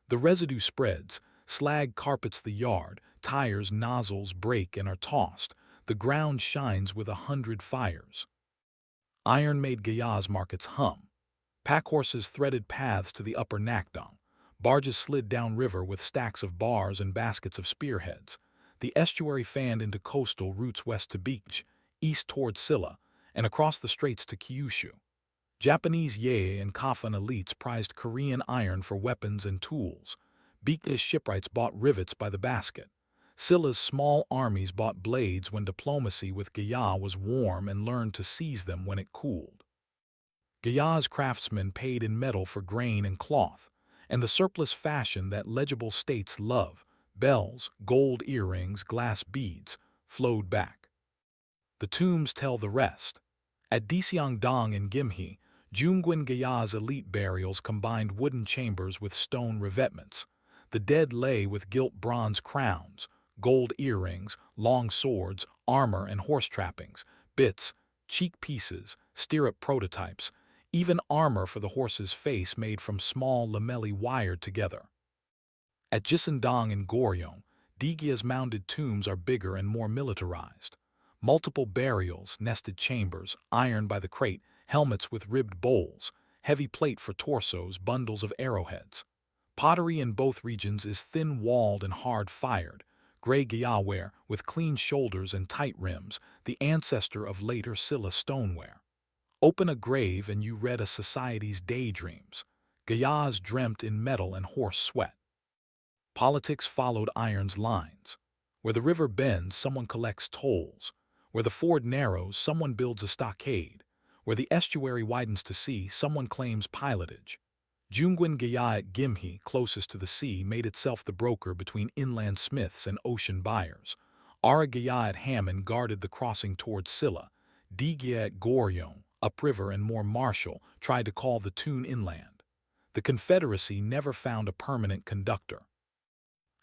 The residue spreads, slag carpets the yard, tires, nozzles break and are tossed, the ground shines with 100 fires. Iron made Gaya's markets hum. Packhorses threaded paths to the upper Nakdong. Barges slid downriver with stacks of bars and baskets of spearheads. The estuary fanned into coastal routes west to Baekje, east toward Silla, and across the straits to Kyushu. Japanese Yae and Kafan elites prized Korean iron for weapons and tools. Baekje's shipwrights bought rivets by the basket. Silla's small armies bought blades when diplomacy with Gaya was warm and learned to seize them when it cooled. Gaya's craftsmen paid in metal for grain and cloth, and the surplus fashion that legible states love: bells, gold earrings, glass beads, flowed back. The tombs tell the rest. At Deseongdong and Gimhe, Jungwon Gaya's elite burials combined wooden chambers with stone revetments. The dead lay with gilt bronze crowns, gold earrings, long swords, armor and horse trappings, bits, cheek pieces, stirrup prototypes, even armor for the horse's face made from small lamellae wired together. At Jisindong and Goguryeo, Gaya's mounded tombs are bigger and more militarized. Multiple burials, nested chambers, iron by the crate, helmets with ribbed bowls, heavy plate for torsos, bundles of arrowheads. Pottery in both regions is thin-walled and hard-fired, gray Gaya ware with clean shoulders and tight rims, the ancestor of later Silla stoneware. Open a grave and you read a society's daydreams. Gayas dreamt in metal and horse sweat. Politics followed iron's lines. Where the river bends, someone collects tolls. Where the ford narrows, someone builds a stockade. Where the estuary widens to sea, someone claims pilotage. Jungwon Gaya at Gimhe, closest to the sea, made itself the broker between inland smiths and ocean buyers. Ara Gaya at Hammon guarded the crossing towards Silla. Gaya at Goguryeo, upriver and more martial, tried to call the tune inland. The confederacy never found a permanent conductor.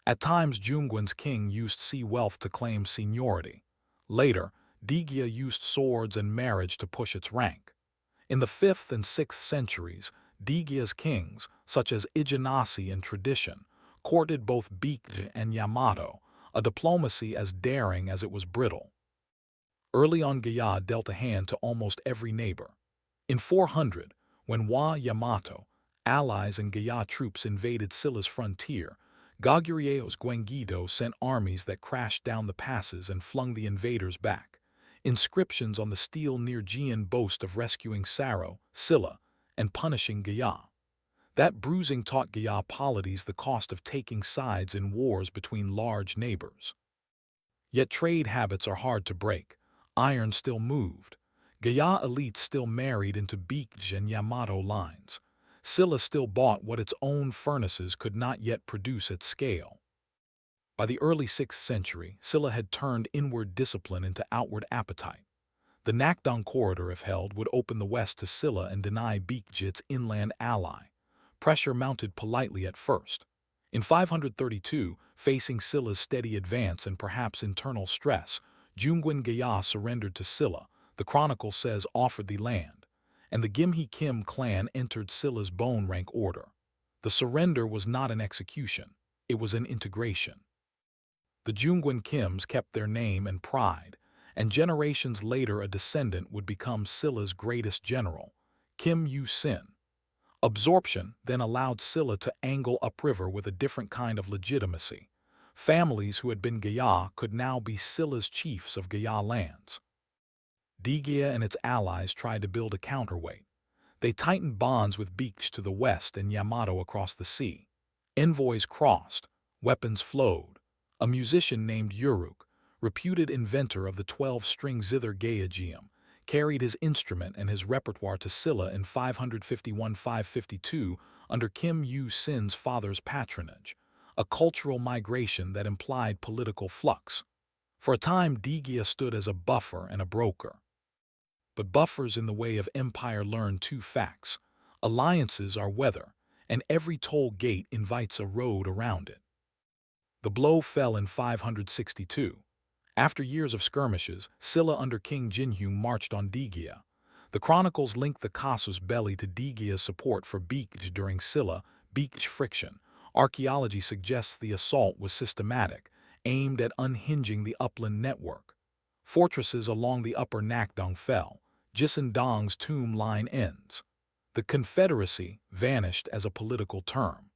At times Jungwon's king used sea wealth to claim seniority. Later, Gaya used swords and marriage to push its rank. In the 5th and 6th centuries, Gaya's kings, such as Ijinasi in tradition, courted both Baekje and Yamato, a diplomacy as daring as it was brittle. Early on, Gaya dealt a hand to almost every neighbor. In 400, when Yamato, allies and Gaya troops invaded Silla's frontier, Goguryeo Gwanggaeto sent armies that crashed down the passes and flung the invaders back. Inscriptions on the steel near Jian boast of rescuing Silla, and punishing Gaya. That bruising taught Gaya polities the cost of taking sides in wars between large neighbors. Yet trade habits are hard to break. Iron still moved. Gaya elites still married into Baekje and Yamato lines. Silla still bought what its own furnaces could not yet produce at scale. By the early 6th century, Silla had turned inward discipline into outward appetite. The Nakdong corridor, if held, would open the west to Silla and deny Baekje its inland ally. Pressure mounted politely at first. In 532, facing Silla's steady advance and perhaps internal stress, Jungwon Gaya surrendered to Silla, the chronicle says offered the land, and the Gimhae Kim clan entered Silla's bone rank order. The surrender was not an execution, it was an integration. The Jungwon Kims kept their name and pride, and generations later a descendant would become Silla's greatest general, Kim Yu-sin. Absorption then allowed Silla to angle upriver with a different kind of legitimacy. Families who had been Gaya could now be Silla's chiefs of Gaya lands. Gaya and its allies tried to build a counterweight. They tightened bonds with Baekje to the west and Yamato across the sea. Envoys crossed, weapons flowed. A musician named Uruk, reputed inventor of the 12-string zither Gyeongju, carried his instrument and his repertoire to Silla in 551–552 under Kim Yu-sin's father's patronage, a cultural migration that implied political flux. For a time, Gaya stood as a buffer and a broker. But buffers in the way of empire learn two facts. Alliances are weather, and every toll gate invites a road around it. The blow fell in 562. After years of skirmishes, Silla under King Jinhu marched on Gaya. The chronicles link the casus belli to Gaya's support for Baekje during Silla-Baekje friction. Archaeology suggests the assault was systematic, aimed at unhinging the upland network. Fortresses along the upper Nakdong fell. Jisindong's tomb line ends. The confederacy vanished as a political term.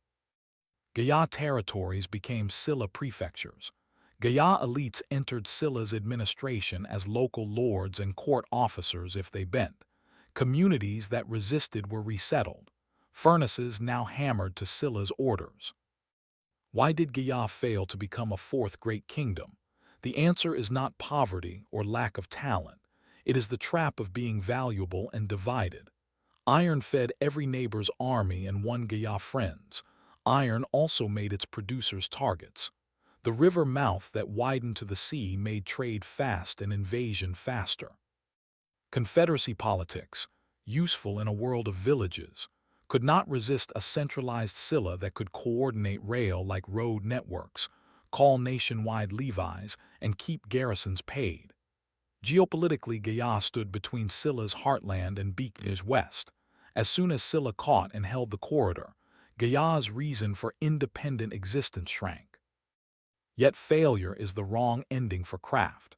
Gaya territories became Silla prefectures. Gaya elites entered Silla's administration as local lords and court officers if they bent. Communities that resisted were resettled. Furnaces now hammered to Silla's orders. Why did Gaya fail to become a fourth great kingdom? The answer is not poverty or lack of talent. It is the trap of being valuable and divided. Iron fed every neighbor's army and won Gaya friends. Iron also made its producers targets. The river mouth that widened to the sea made trade fast and invasion faster. Confederacy politics, useful in a world of villages, could not resist a centralized Silla that could coordinate rail like road networks, call nationwide levies, and keep garrisons paid. Geopolitically, Gaya stood between Silla's heartland and Baekje's west. As soon as Silla caught and held the corridor, Gaya's reason for independent existence shrank. Yet failure is the wrong ending for craft.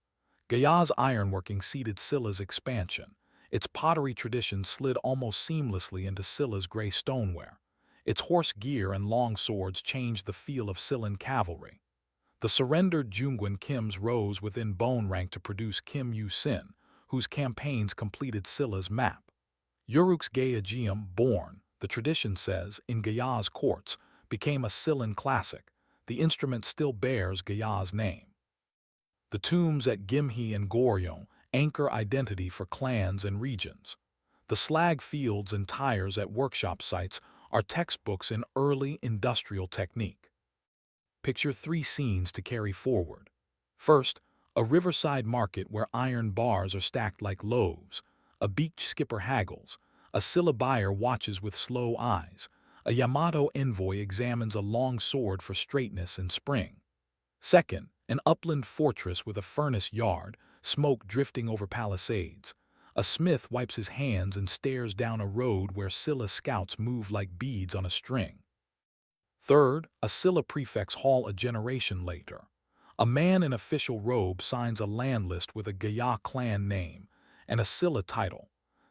Gaya's ironworking seeded Silla's expansion. Its pottery tradition slid almost seamlessly into Silla's gray stoneware. Its horse gear and long swords changed the feel of Sillan cavalry. The surrendered Jungwon Kims rose within bone rank to produce Kim Yu-sin, whose campaigns completed Silla's map. Uruk's Gyeongju, born, the tradition says, in Gaya's courts, became a Sillan classic. The instrument still bears Gaya's name. The tombs at Gimhae and Goguryeo anchor identity for clans and regions. The slag fields and tires at workshop sites are textbooks in early industrial technique. Picture 3 scenes to carry forward. First, a riverside market where iron bars are stacked like loaves. A Baekje skipper haggles. A Silla buyer watches with slow eyes. A Yamato envoy examines a long sword for straightness and spring. Second, an upland fortress with a furnace yard, smoke drifting over palisades. A smith wipes his hands and stares down a road where Silla scouts move like beads on a string. Third, a Silla prefect's hall a generation later. A man in official robe signs a land list with a Gaya clan name and a Silla title,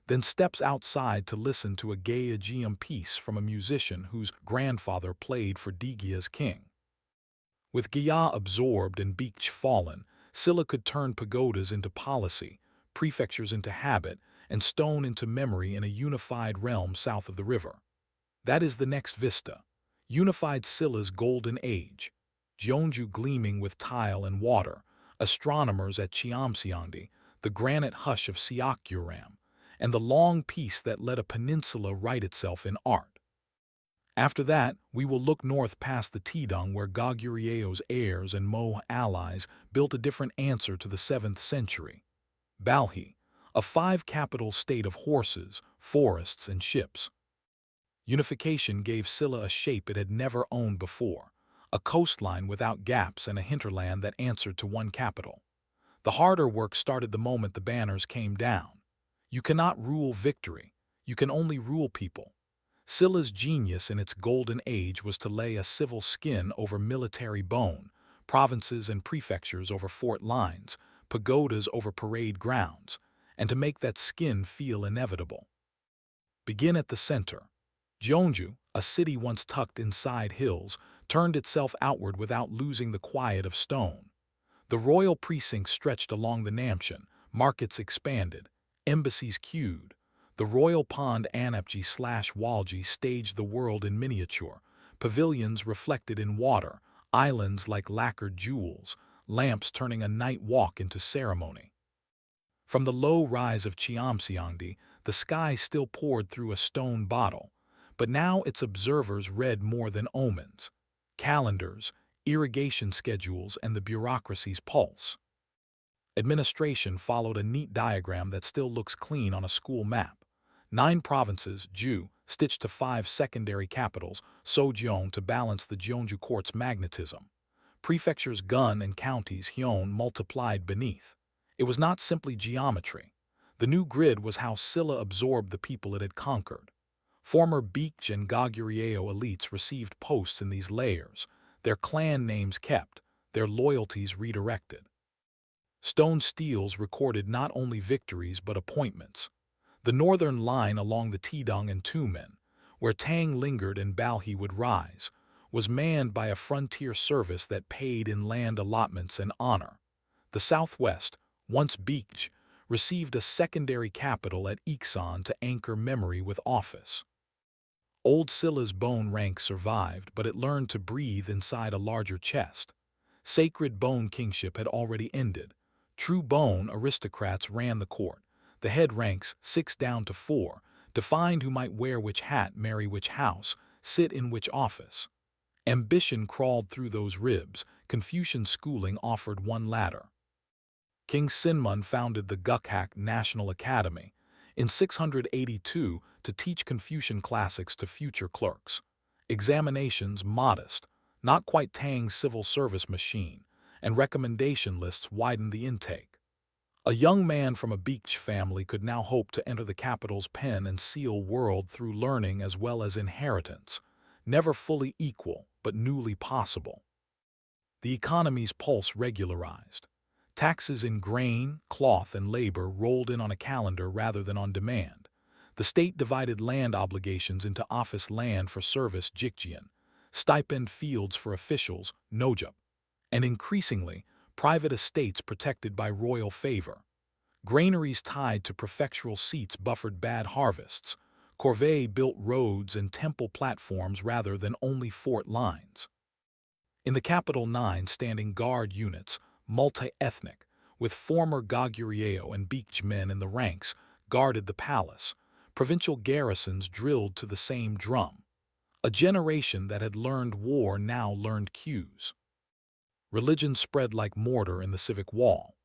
then steps outside to listen to a Gaya piece from a musician whose grandfather played for Digia's king. With Gaya absorbed and Baekje fallen, Silla could turn pagodas into policy, prefectures into habit, and stone into memory in a unified realm south of the river. That is the next vista. Unified Silla's golden age. Gyeongju gleaming with tile and water, astronomers at Cheomseongdi, the granite hush of Seokguram, and the long peace that let a peninsula write itself in art. After that, we will look north past the Tidong where Goguryeo heirs and Mo allies built a different answer to the 7th century. Balhae, a five-capital state of horses, forests, and ships. Unification gave Silla a shape it had never owned before, a coastline without gaps and a hinterland that answered to one capital. The harder work started the moment the banners came down. You cannot rule victory, you can only rule people. Silla's genius in its golden age was to lay a civil skin over military bone, provinces and prefectures over fort lines, pagodas over parade grounds, and to make that skin feel inevitable. Begin at the center. Gyeongju, a city once tucked inside hills, turned itself outward without losing the quiet of stone. The royal precincts stretched along the Namcheon, markets expanded, embassies queued. The royal pond Anapji/Walji staged the world in miniature, pavilions reflected in water, islands like lacquered jewels, lamps turning a night walk into ceremony. From the low rise of Cheomseongdi, the sky still poured through a stone bottle, but now its observers read more than omens. Calendars, irrigation schedules, and the bureaucracy's pulse. Administration followed a neat diagram that still looks clean on a school map. 9 provinces, Ju, stitched to 5 secondary capitals, Seondeok to balance the Gyeongju court's magnetism. Prefectures Gun and counties Hyon multiplied beneath. It was not simply geometry. The new grid was how Silla absorbed the people it had conquered. Former Baekje and Goguryeo elites received posts in these layers, their clan names kept, their loyalties redirected. Stone steels recorded not only victories but appointments. The northern line along the Tidong and Tumen, where Tang lingered and Balhae would rise, was manned by a frontier service that paid in land allotments and honor. The southwest, once Baekje, received a secondary capital at Iksan to anchor memory with office. Old Silla's bone rank survived, but it learned to breathe inside a larger chest. Sacred bone kingship had already ended. True bone aristocrats ran the court. The head ranks, 6 down to 4, defined who might wear which hat, marry which house, sit in which office. Ambition crawled through those ribs. Confucian schooling offered one ladder. King Sinmun founded the Gukhak National Academy in 682 to teach Confucian classics to future clerks. Examinations modest, not quite Tang's civil service machine, and recommendation lists widened the intake. A young man from a Baekje family could now hope to enter the capital's pen and seal world through learning as well as inheritance, never fully equal, but newly possible. The economy's pulse regularized. Taxes in grain, cloth, and labor rolled in on a calendar rather than on demand. The state divided land obligations into office land for service Jikjian, stipend fields for officials Nojup, and increasingly, private estates protected by royal favor. Granaries tied to prefectural seats buffered bad harvests. Corvée built roads and temple platforms rather than only fort lines. In the capital 9 standing guard units, multi-ethnic, with former Goguryeo and Baekje men in the ranks, guarded the palace. Provincial garrisons drilled to the same drum. A generation that had learned war now learned cues. Religion spread like mortar in the civic wall.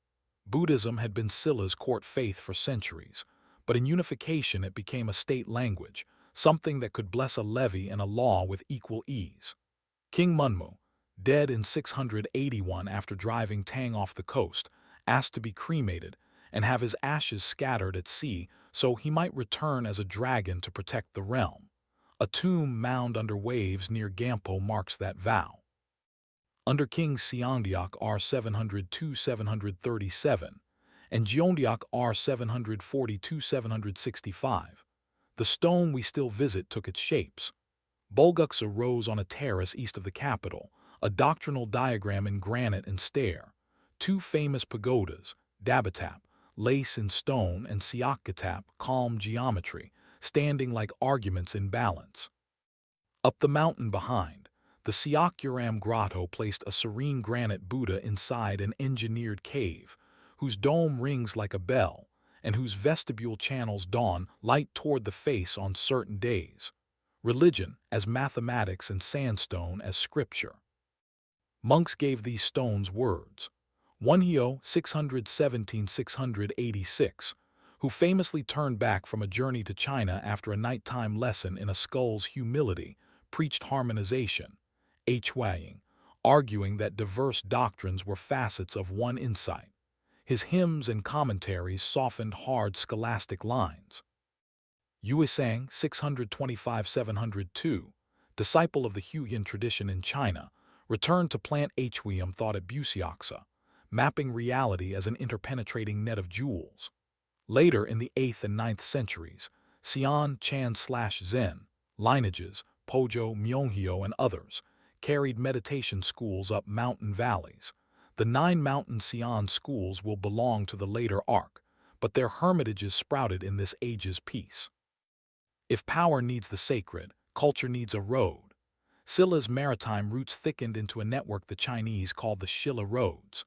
Buddhism had been Silla's court faith for centuries, but in unification it became a state language, something that could bless a levy and a law with equal ease. King Munmu, dead in 681 after driving Tang off the coast, asked to be cremated and have his ashes scattered at sea so he might return as a dragon to protect the realm. A tomb mound under waves near Gampo marks that vow. under King Seondeok R. 702-737 and Gyeongdeok R. 742-765. The stone we still visit took its shapes. Bulguksa rose on a terrace east of the capital, a doctrinal diagram in granite and stair. Two famous pagodas, Dabatap, lace in stone, and Siakgatap, calm geometry, standing like arguments in balance. Up the mountain behind, the Siakgyuram Grotto placed a serene granite Buddha inside an engineered cave, whose dome rings like a bell, and whose vestibule channels dawn light toward the face on certain days. Religion as mathematics and sandstone as scripture. Monks gave these stones words. Gwanggaeto 617-686, who famously turned back from a journey to China after a nighttime lesson in a skull's humility, preached harmonization, Hwangsanbeol, arguing that diverse doctrines were facets of one insight. His hymns and commentaries softened hard scholastic lines. Yuisang 625-702, disciple of the Huyan tradition in China, returned to plant Hwangsanbeol thought at Buseoksa, mapping reality as an interpenetrating net of jewels. Later in the 8th and 9th centuries, Seon Chan/Zen, lineages, Pojo, Myeonghyo, and others, carried meditation schools up mountain valleys. The 9 mountain Seon schools will belong to the later arc, but their hermitages sprouted in this age's peace. If power needs the sacred, culture needs a road. Silla's maritime roots thickened into a network the Chinese called the Silla Roads.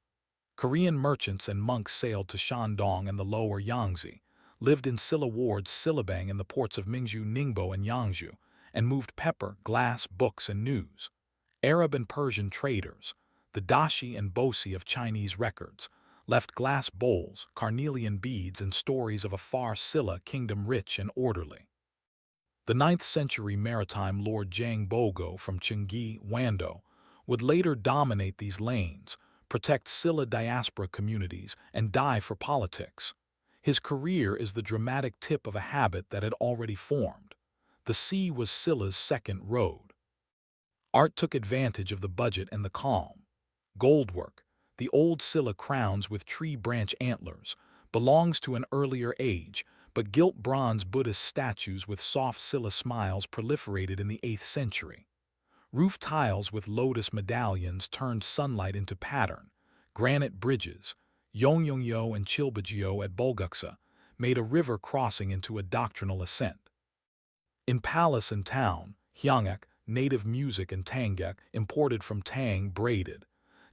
Korean merchants and monks sailed to Shandong and the lower Yangtze, lived in Silla wards Sillabang in the ports of Mingzhu, Ningbo, and Gyeongju, and moved pepper, glass, books, and news. Arab and Persian traders, the dashi and bosi of Chinese records, left glass bowls, carnelian beads, and stories of a far Silla kingdom rich and orderly. The 9th century maritime Lord Jang Bogo from Cheonggi, Wando, would later dominate these lanes, protect Silla diaspora communities, and die for politics. His career is the dramatic tip of a habit that had already formed. The sea was Silla's second road. Art took advantage of the budget and the calm. Goldwork, the old Silla crowns with tree branch antlers, belongs to an earlier age, but gilt bronze Buddhist statues with soft Silla smiles proliferated in the 8th century. Roof tiles with lotus medallions turned sunlight into pattern. Granite bridges, Yeongyeo and Chilbageo at Bulguksa, made a river crossing into a doctrinal ascent. In palace and town, Hwangak, native music, and Tanggak, imported from Tang, braided.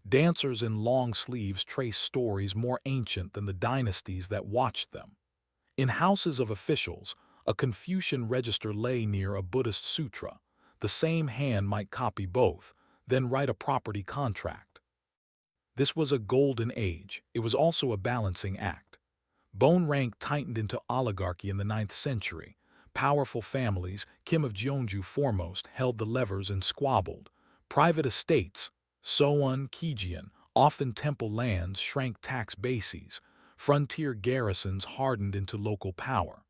Dancers in long sleeves trace stories more ancient than the dynasties that watched them. In houses of officials, a Confucian register lay near a Buddhist sutra. The same hand might copy both, then write a property contract. This was a golden age. It was also a balancing act. Bone rank tightened into oligarchy in the 9th century. Powerful families, Kim of Gyeongju foremost, held the levers and squabbled. Private estates, Soan, Kijian, often temple lands, shrank tax bases. Frontier garrisons hardened into local power.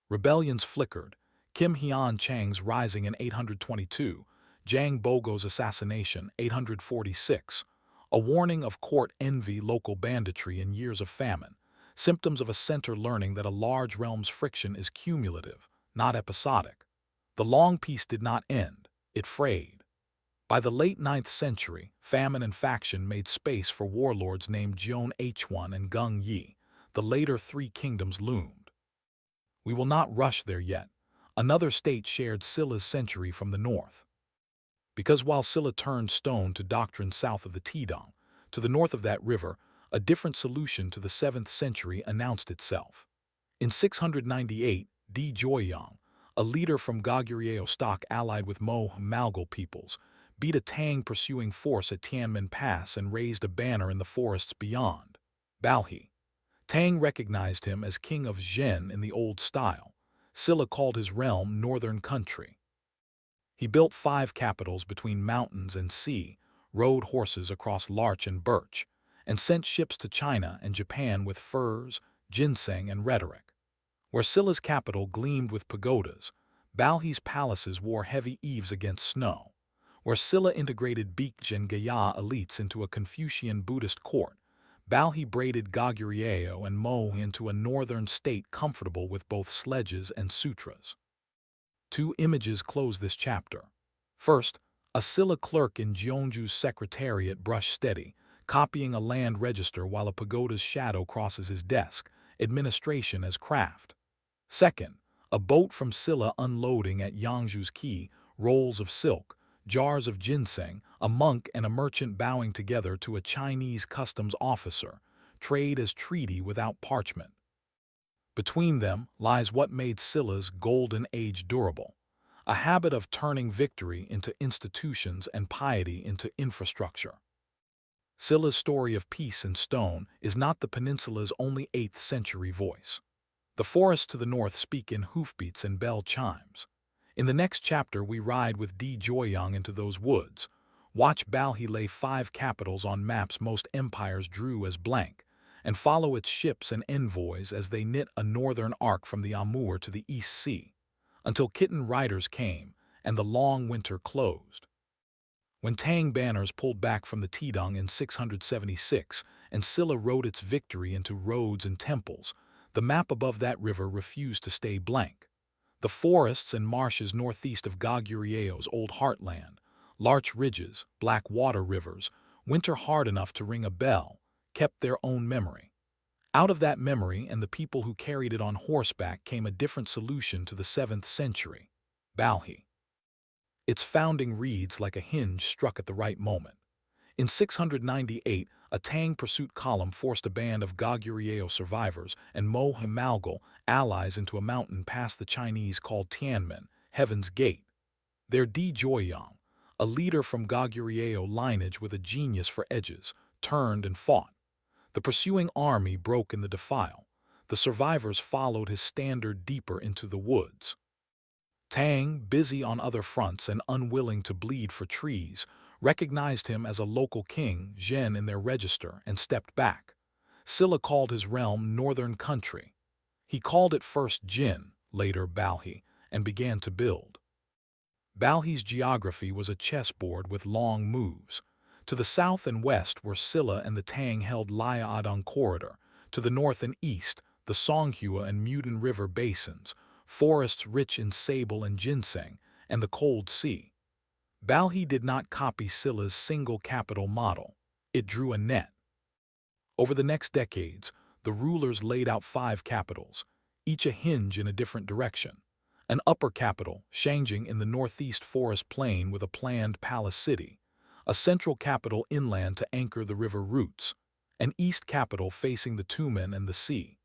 Rebellions flickered. Kim Hyun Chang's rising in 822, Jang Bogo's assassination 846, a warning of court envy, local banditry, and years of famine, symptoms of a center learning that a large realm's friction is cumulative, not episodic. The long peace did not end, it frayed. By the late 9th century, famine and faction made space for warlords named Jeon H1 and Gung Yi. The later 3 kingdoms loomed. We will not rush there yet. Another state shared Silla's century from the north. Because while Silla turned stone to doctrine south of the Tidong, to the north of that river, a different solution to the 7th century announced itself. In 698, Joyeong, a leader from Goguryeo stock allied with Mo-Malgal peoples, beat a Tang pursuing force at Tianmen Pass and raised a banner in the forests beyond. Balhae. Tang recognized him as king of Zhen in the old style. Silla called his realm Northern Country. He built 5 capitals between mountains and sea, rode horses across larch and birch, and sent ships to China and Japan with furs, ginseng, and rhetoric. Where Silla's capital gleamed with pagodas, Balhae's palaces wore heavy eaves against snow. where Silla integrated Baekje and Gaya elites into a Confucian Buddhist court. Balhae braided Goguryeo and Mo into a northern state comfortable with both sledges and sutras. Two images close this chapter. First, a Silla clerk in Gyeongju's secretariat brush steady, copying a land register while a pagoda's shadow crosses his desk, administration as craft. Second, a boat from Silla unloading at Gyeongju's quay, rolls of silk, jars of ginseng, a monk and a merchant bowing together to a Chinese customs officer, trade as treaty without parchment. Between them lies what made Silla's golden age durable, a habit of turning victory into institutions and piety into infrastructure. Silla's story of peace and stone is not the peninsula's only 8th century voice. The forests to the north speak in hoofbeats and bell chimes. In the next chapter we ride with Joyeong into those woods. Watch Balhae lay 5 capitals on maps most empires drew as blank, and follow its ships and envoys as they knit a northern arc from the Amur to the East Sea, until kitten riders came and the long winter closed. When Tang banners pulled back from the Tidong in 676 and Silla wrote its victory into roads and temples, the map above that river refused to stay blank. The forests and marshes northeast of Goguryeo old heartland, larch ridges, black water rivers, winter hard enough to ring a bell, kept their own memory. Out of that memory and the people who carried it on horseback came a different solution to the 7th century, Balhae. Its founding reads like a hinge struck at the right moment. In 698, a Tang pursuit column forced a band of Goguryeo survivors and Mo Hwangsanbeol allies into a mountain past the Chinese called Tianmen, Heaven's Gate. Their Joyeong, a leader from Goguryeo lineage with a genius for edges, turned and fought. The pursuing army broke in the defile. The survivors followed his standard deeper into the woods. Tang, busy on other fronts and unwilling to bleed for trees, recognized him as a local king, Zhen, in their register, and stepped back. Silla called his realm Northern Country. He called it first Jin, later Balhae, and began to build. Balhae's geography was a chessboard with long moves. To the south and west were Silla and the Tang held Liao corridor. To the north and east, the Songhua and Muden River basins, forests rich in sable and ginseng, and the cold sea. Balhae did not copy Silla's single capital model. It drew a net. Over the next decades, the rulers laid out 5 capitals, each a hinge in a different direction. An upper capital, Shangjing in the northeast forest plain with a planned palace city. A central capital inland to anchor the river routes. An east capital facing the Tumen and the sea.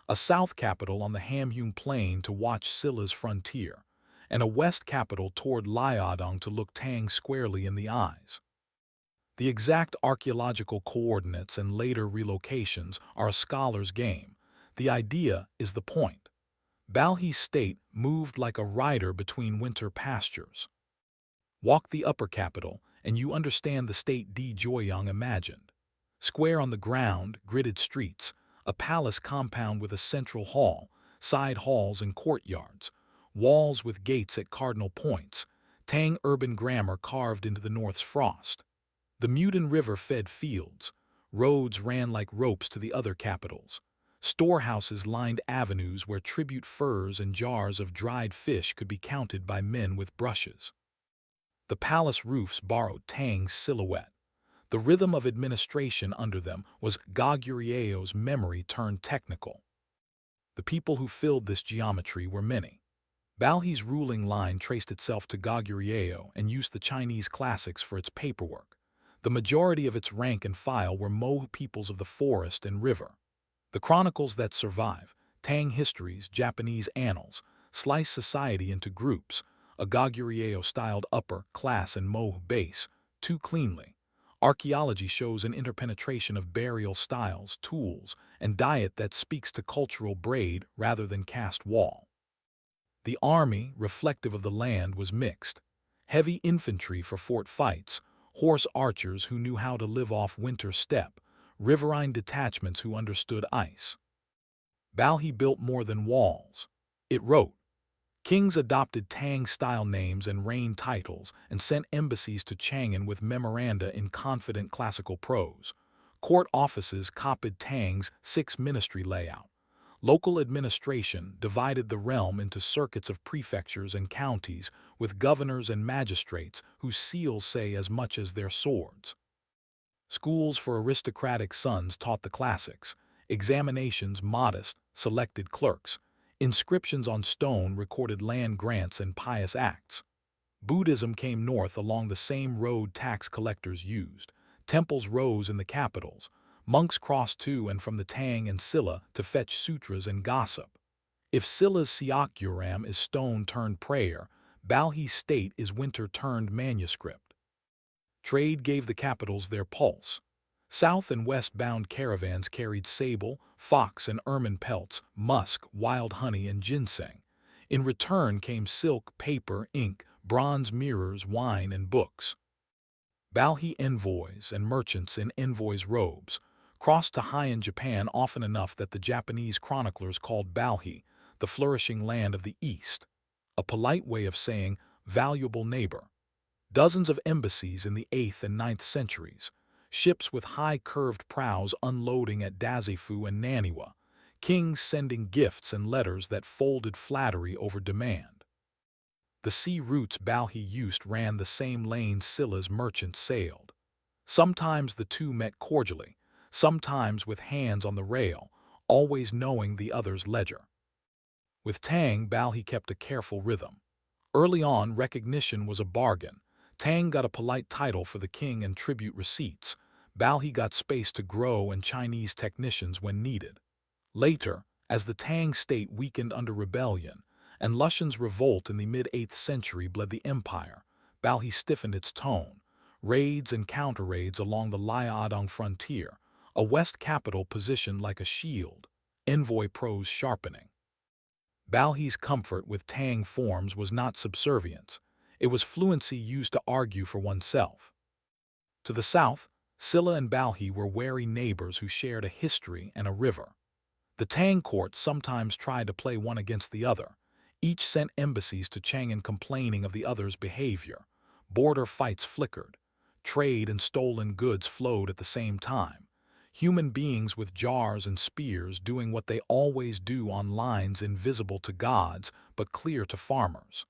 A south capital on the Hamhung plain to watch Silla's frontier, and a west capital toward Liaodong to look Tang squarely in the eyes. The exact archaeological coordinates and later relocations are a scholar's game. The idea is the point. Balhae's state moved like a rider between winter pastures. Walk the upper capital, and you understand the state Joyeong imagined. Square on the ground, gridded streets, a palace compound with a central hall, side halls and courtyards, walls with gates at cardinal points, Tang urban grammar carved into the north's frost. The Muden River fed fields, roads ran like ropes to the other capitals, storehouses lined avenues where tribute furs and jars of dried fish could be counted by men with brushes. The palace roofs borrowed Tang's silhouette. The rhythm of administration under them was Goguryeo memory turned technical. The people who filled this geometry were many. Balhae's ruling line traced itself to Goguryeo and used the Chinese classics for its paperwork. The majority of its rank and file were Mo peoples of the forest and river. The chronicles that survive, Tang histories, Japanese annals, slice society into groups, a Goguryeo-styled upper, class, and Mo base, too cleanly. Archaeology shows an interpenetration of burial styles, tools, and diet that speaks to cultural braid rather than caste wall. The army, reflective of the land, was mixed. Heavy infantry for fort fights, horse archers who knew how to live off winter steppe, riverine detachments who understood ice. Balhae built more than walls. It wrote. Kings adopted Tang-style names and reign titles and sent embassies to Chang'an with memoranda in confident classical prose. Court offices copied Tang's six-ministry layout. Local administration divided the realm into circuits of prefectures and counties with governors and magistrates whose seals say as much as their swords. Schools for aristocratic sons taught the classics, examinations modest, selected clerks, inscriptions on stone recorded land grants and pious acts. Buddhism came north along the same road tax collectors used. Temples rose in the capitals. Monks crossed to and from the Tang and Silla to fetch sutras and gossip. If Silla's Seokguram is stone turned prayer, Balhae's state is winter turned manuscript. Trade gave the capitals their pulse. South and west-bound caravans carried sable, fox and ermine pelts, musk, wild honey and ginseng. In return came silk, paper, ink, bronze mirrors, wine and books. Balhae envoys and merchants in envoys' robes crossed to Heian Japan often enough that the Japanese chroniclers called Balhae the flourishing land of the East, a polite way of saying valuable neighbor. Dozens of embassies in the 8th and 9th centuries, ships with high curved prows unloading at Dasefu and Naniwa, kings sending gifts and letters that folded flattery over demand. The sea routes Balhae used ran the same lanes Silla's merchants sailed. Sometimes the two met cordially, sometimes with hands on the rail, always knowing the other's ledger. With Tang, Balhae kept a careful rhythm. Early on, recognition was a bargain. Tang got a polite title for the king and tribute receipts. Balhae got space to grow and Chinese technicians when needed. Later, as the Tang state weakened under rebellion, and Lushan's revolt in the mid-8th century bled the empire, Balhae stiffened its tone. Raids and counter-raids along the Liao frontier, a west capital positioned like a shield, envoy prose sharpening. Balhae's comfort with Tang forms was not subservience. It was fluency used to argue for oneself. To the south, Silla and Balhae were wary neighbors who shared a history and a river. The Tang courts sometimes tried to play one against the other. Each sent embassies to Chang'an complaining of the other's behavior. Border fights flickered. Trade and stolen goods flowed at the same time. Human beings with jars and spears doing what they always do on lines invisible to gods but clear to farmers.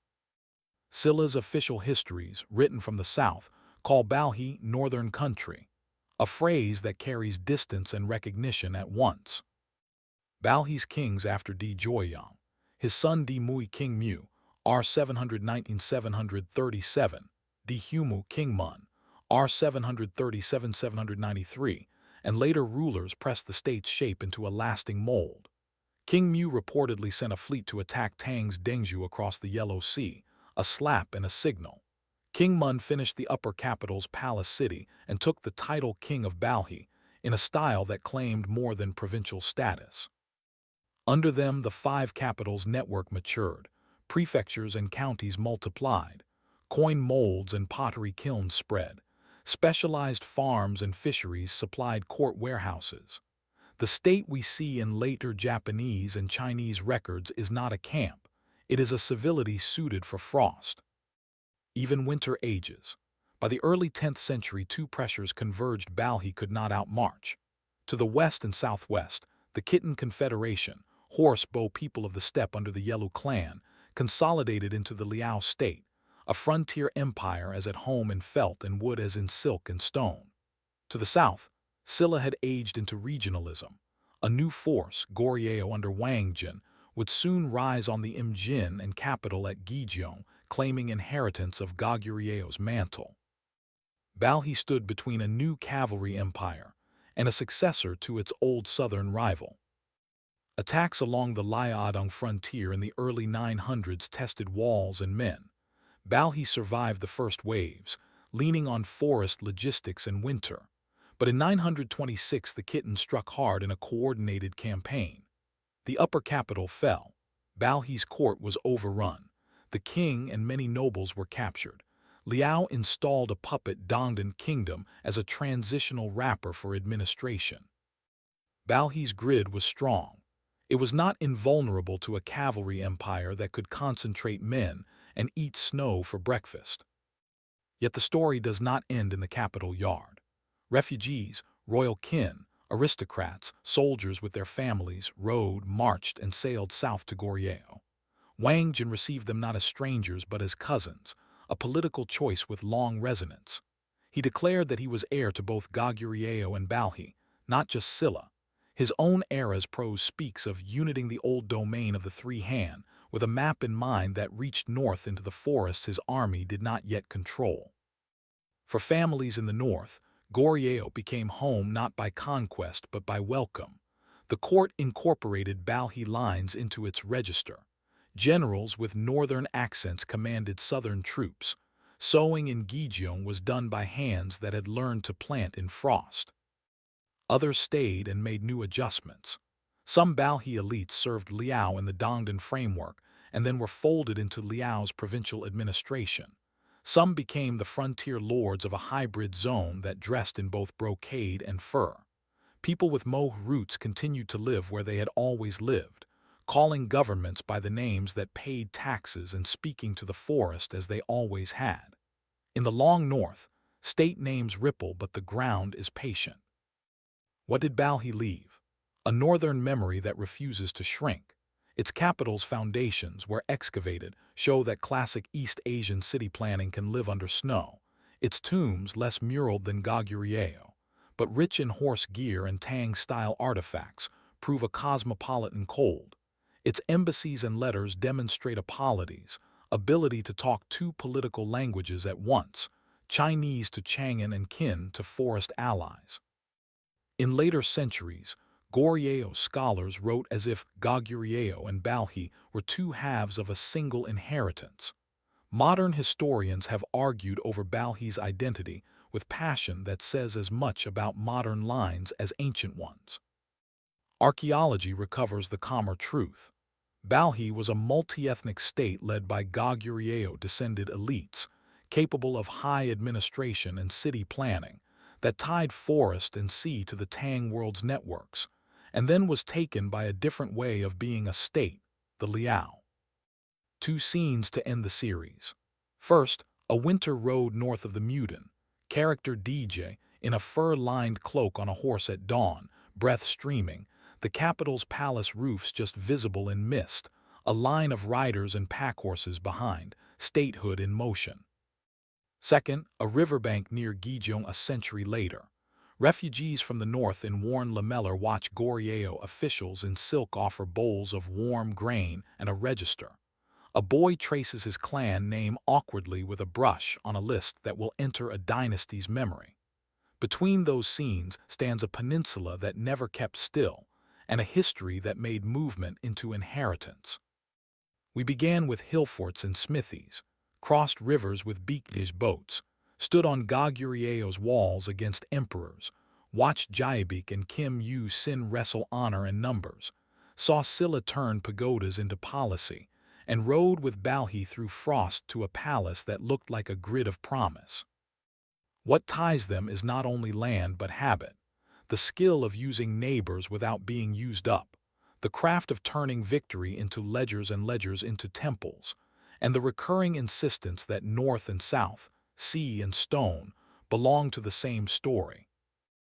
Silla's official histories, written from the south, call Balhae northern country, a phrase that carries distance and recognition at once. Balhae's kings after Joyeong, his son Mui King Mu, R. 719-737, Humu King Mun, R. 737-793, and later rulers pressed the state's shape into a lasting mold. King Mu reportedly sent a fleet to attack Tang's Gyeongju across the Yellow Sea, a slap and a signal. King Mun finished the upper capital's palace city and took the title King of Balhae in a style that claimed more than provincial status. Under them, the 5 capitals network matured, prefectures and counties multiplied, coin molds and pottery kilns spread, specialized farms and fisheries supplied court warehouses. The state we see in later Japanese and Chinese records is not a camp. It is a civility suited for frost. Even winter ages. By the early 10th century, two pressures converged Balhae could not outmarch. To the west and southwest, the Khitan Confederation, horse-bow people of the steppe under the Yellow clan, consolidated into the Liao state, a frontier empire as at home in felt and wood as in silk and stone. To the south, Silla had aged into regionalism. A new force, Goguryeo under Hwangsanbeol, would soon rise on the Imjin and capital at Gyeongju, claiming inheritance of Goguryeo's mantle. Balhae stood between a new cavalry empire and a successor to its old southern rival. Attacks along the Liao frontier in the early 900s tested walls and men. Balhae survived the first waves, leaning on forest logistics and winter. But in 926 the Khitan struck hard in a coordinated campaign. The upper capital fell. Balhae's court was overrun. The king and many nobles were captured. Liao installed a puppet Dongdan kingdom as a transitional wrapper for administration. Balhae's grid was strong. It was not invulnerable to a cavalry empire that could concentrate men and eat snow for breakfast. Yet the story does not end in the capital yard. Refugees, royal kin, aristocrats, soldiers with their families rode, marched, and sailed south to Goguryeo. Hwangsanbeol received them not as strangers but as cousins, a political choice with long resonance. He declared that he was heir to both Goguryeo and Balhae, not just Silla. His own era's prose speaks of uniting the old domain of the Three Han, with a map in mind that reached north into the forests his army did not yet control. For families in the north, Goguryeo became home not by conquest but by welcome. The court incorporated Balhae lines into its register. Generals with northern accents commanded southern troops. Sowing in Gyeongju was done by hands that had learned to plant in frost. Others stayed and made new adjustments. Some Balhae elites served Liao in the Dongdan framework and then were folded into Liao's provincial administration. Some became the frontier lords of a hybrid zone that dressed in both brocade and fur. People with Mo roots continued to live where they had always lived, calling governments by the names that paid taxes and speaking to the forest as they always had. In the long north, state names ripple but the ground is patient. What did Balhae leave? A northern memory that refuses to shrink. Its capital's foundations, where excavated, show that classic East Asian city planning can live under snow. Its tombs, less muraled than Goguryeo, but rich in horse gear and Tang-style artifacts, prove a cosmopolitan cold. Its embassies and letters demonstrate a polity's ability to talk two political languages at once, Chinese to Chang'an and Kin to forest allies. In later centuries, Goguryeo scholars wrote as if Goguryeo and Balhae were two halves of a single inheritance. Modern historians have argued over Balhae's identity with passion that says as much about modern lines as ancient ones. Archaeology recovers the calmer truth. Balhae was a multi-ethnic state led by Goguryeo-descended elites, capable of high administration and city planning, that tied forest and sea to the Tang world's networks, and then was taken by a different way of being a state, the Liao. Two scenes to end the series. First, a winter road north of the Muden. Character DJ, in a fur-lined cloak on a horse at dawn, breath streaming, the capital's palace roofs just visible in mist, a line of riders and pack horses behind, statehood in motion. Second, a riverbank near Gyeongju a century later. Refugees from the north in worn lamellar watch Goguryeo officials in silk offer bowls of warm grain and a register. A boy traces his clan name awkwardly with a brush on a list that will enter a dynasty's memory. Between those scenes stands a peninsula that never kept still, and a history that made movement into inheritance. We began with hillforts and smithies, crossed rivers with Baekje boats, stood on Goguryeo's walls against emperors, watched Joyeong and Kim Yu-sin wrestle honor and numbers, saw Silla turn pagodas into policy, and rode with Balhae through frost to a palace that looked like a grid of promise. What ties them is not only land but habit, the skill of using neighbors without being used up, the craft of turning victory into ledgers and ledgers into temples, and the recurring insistence that north and south, sea and stone, belong to the same story.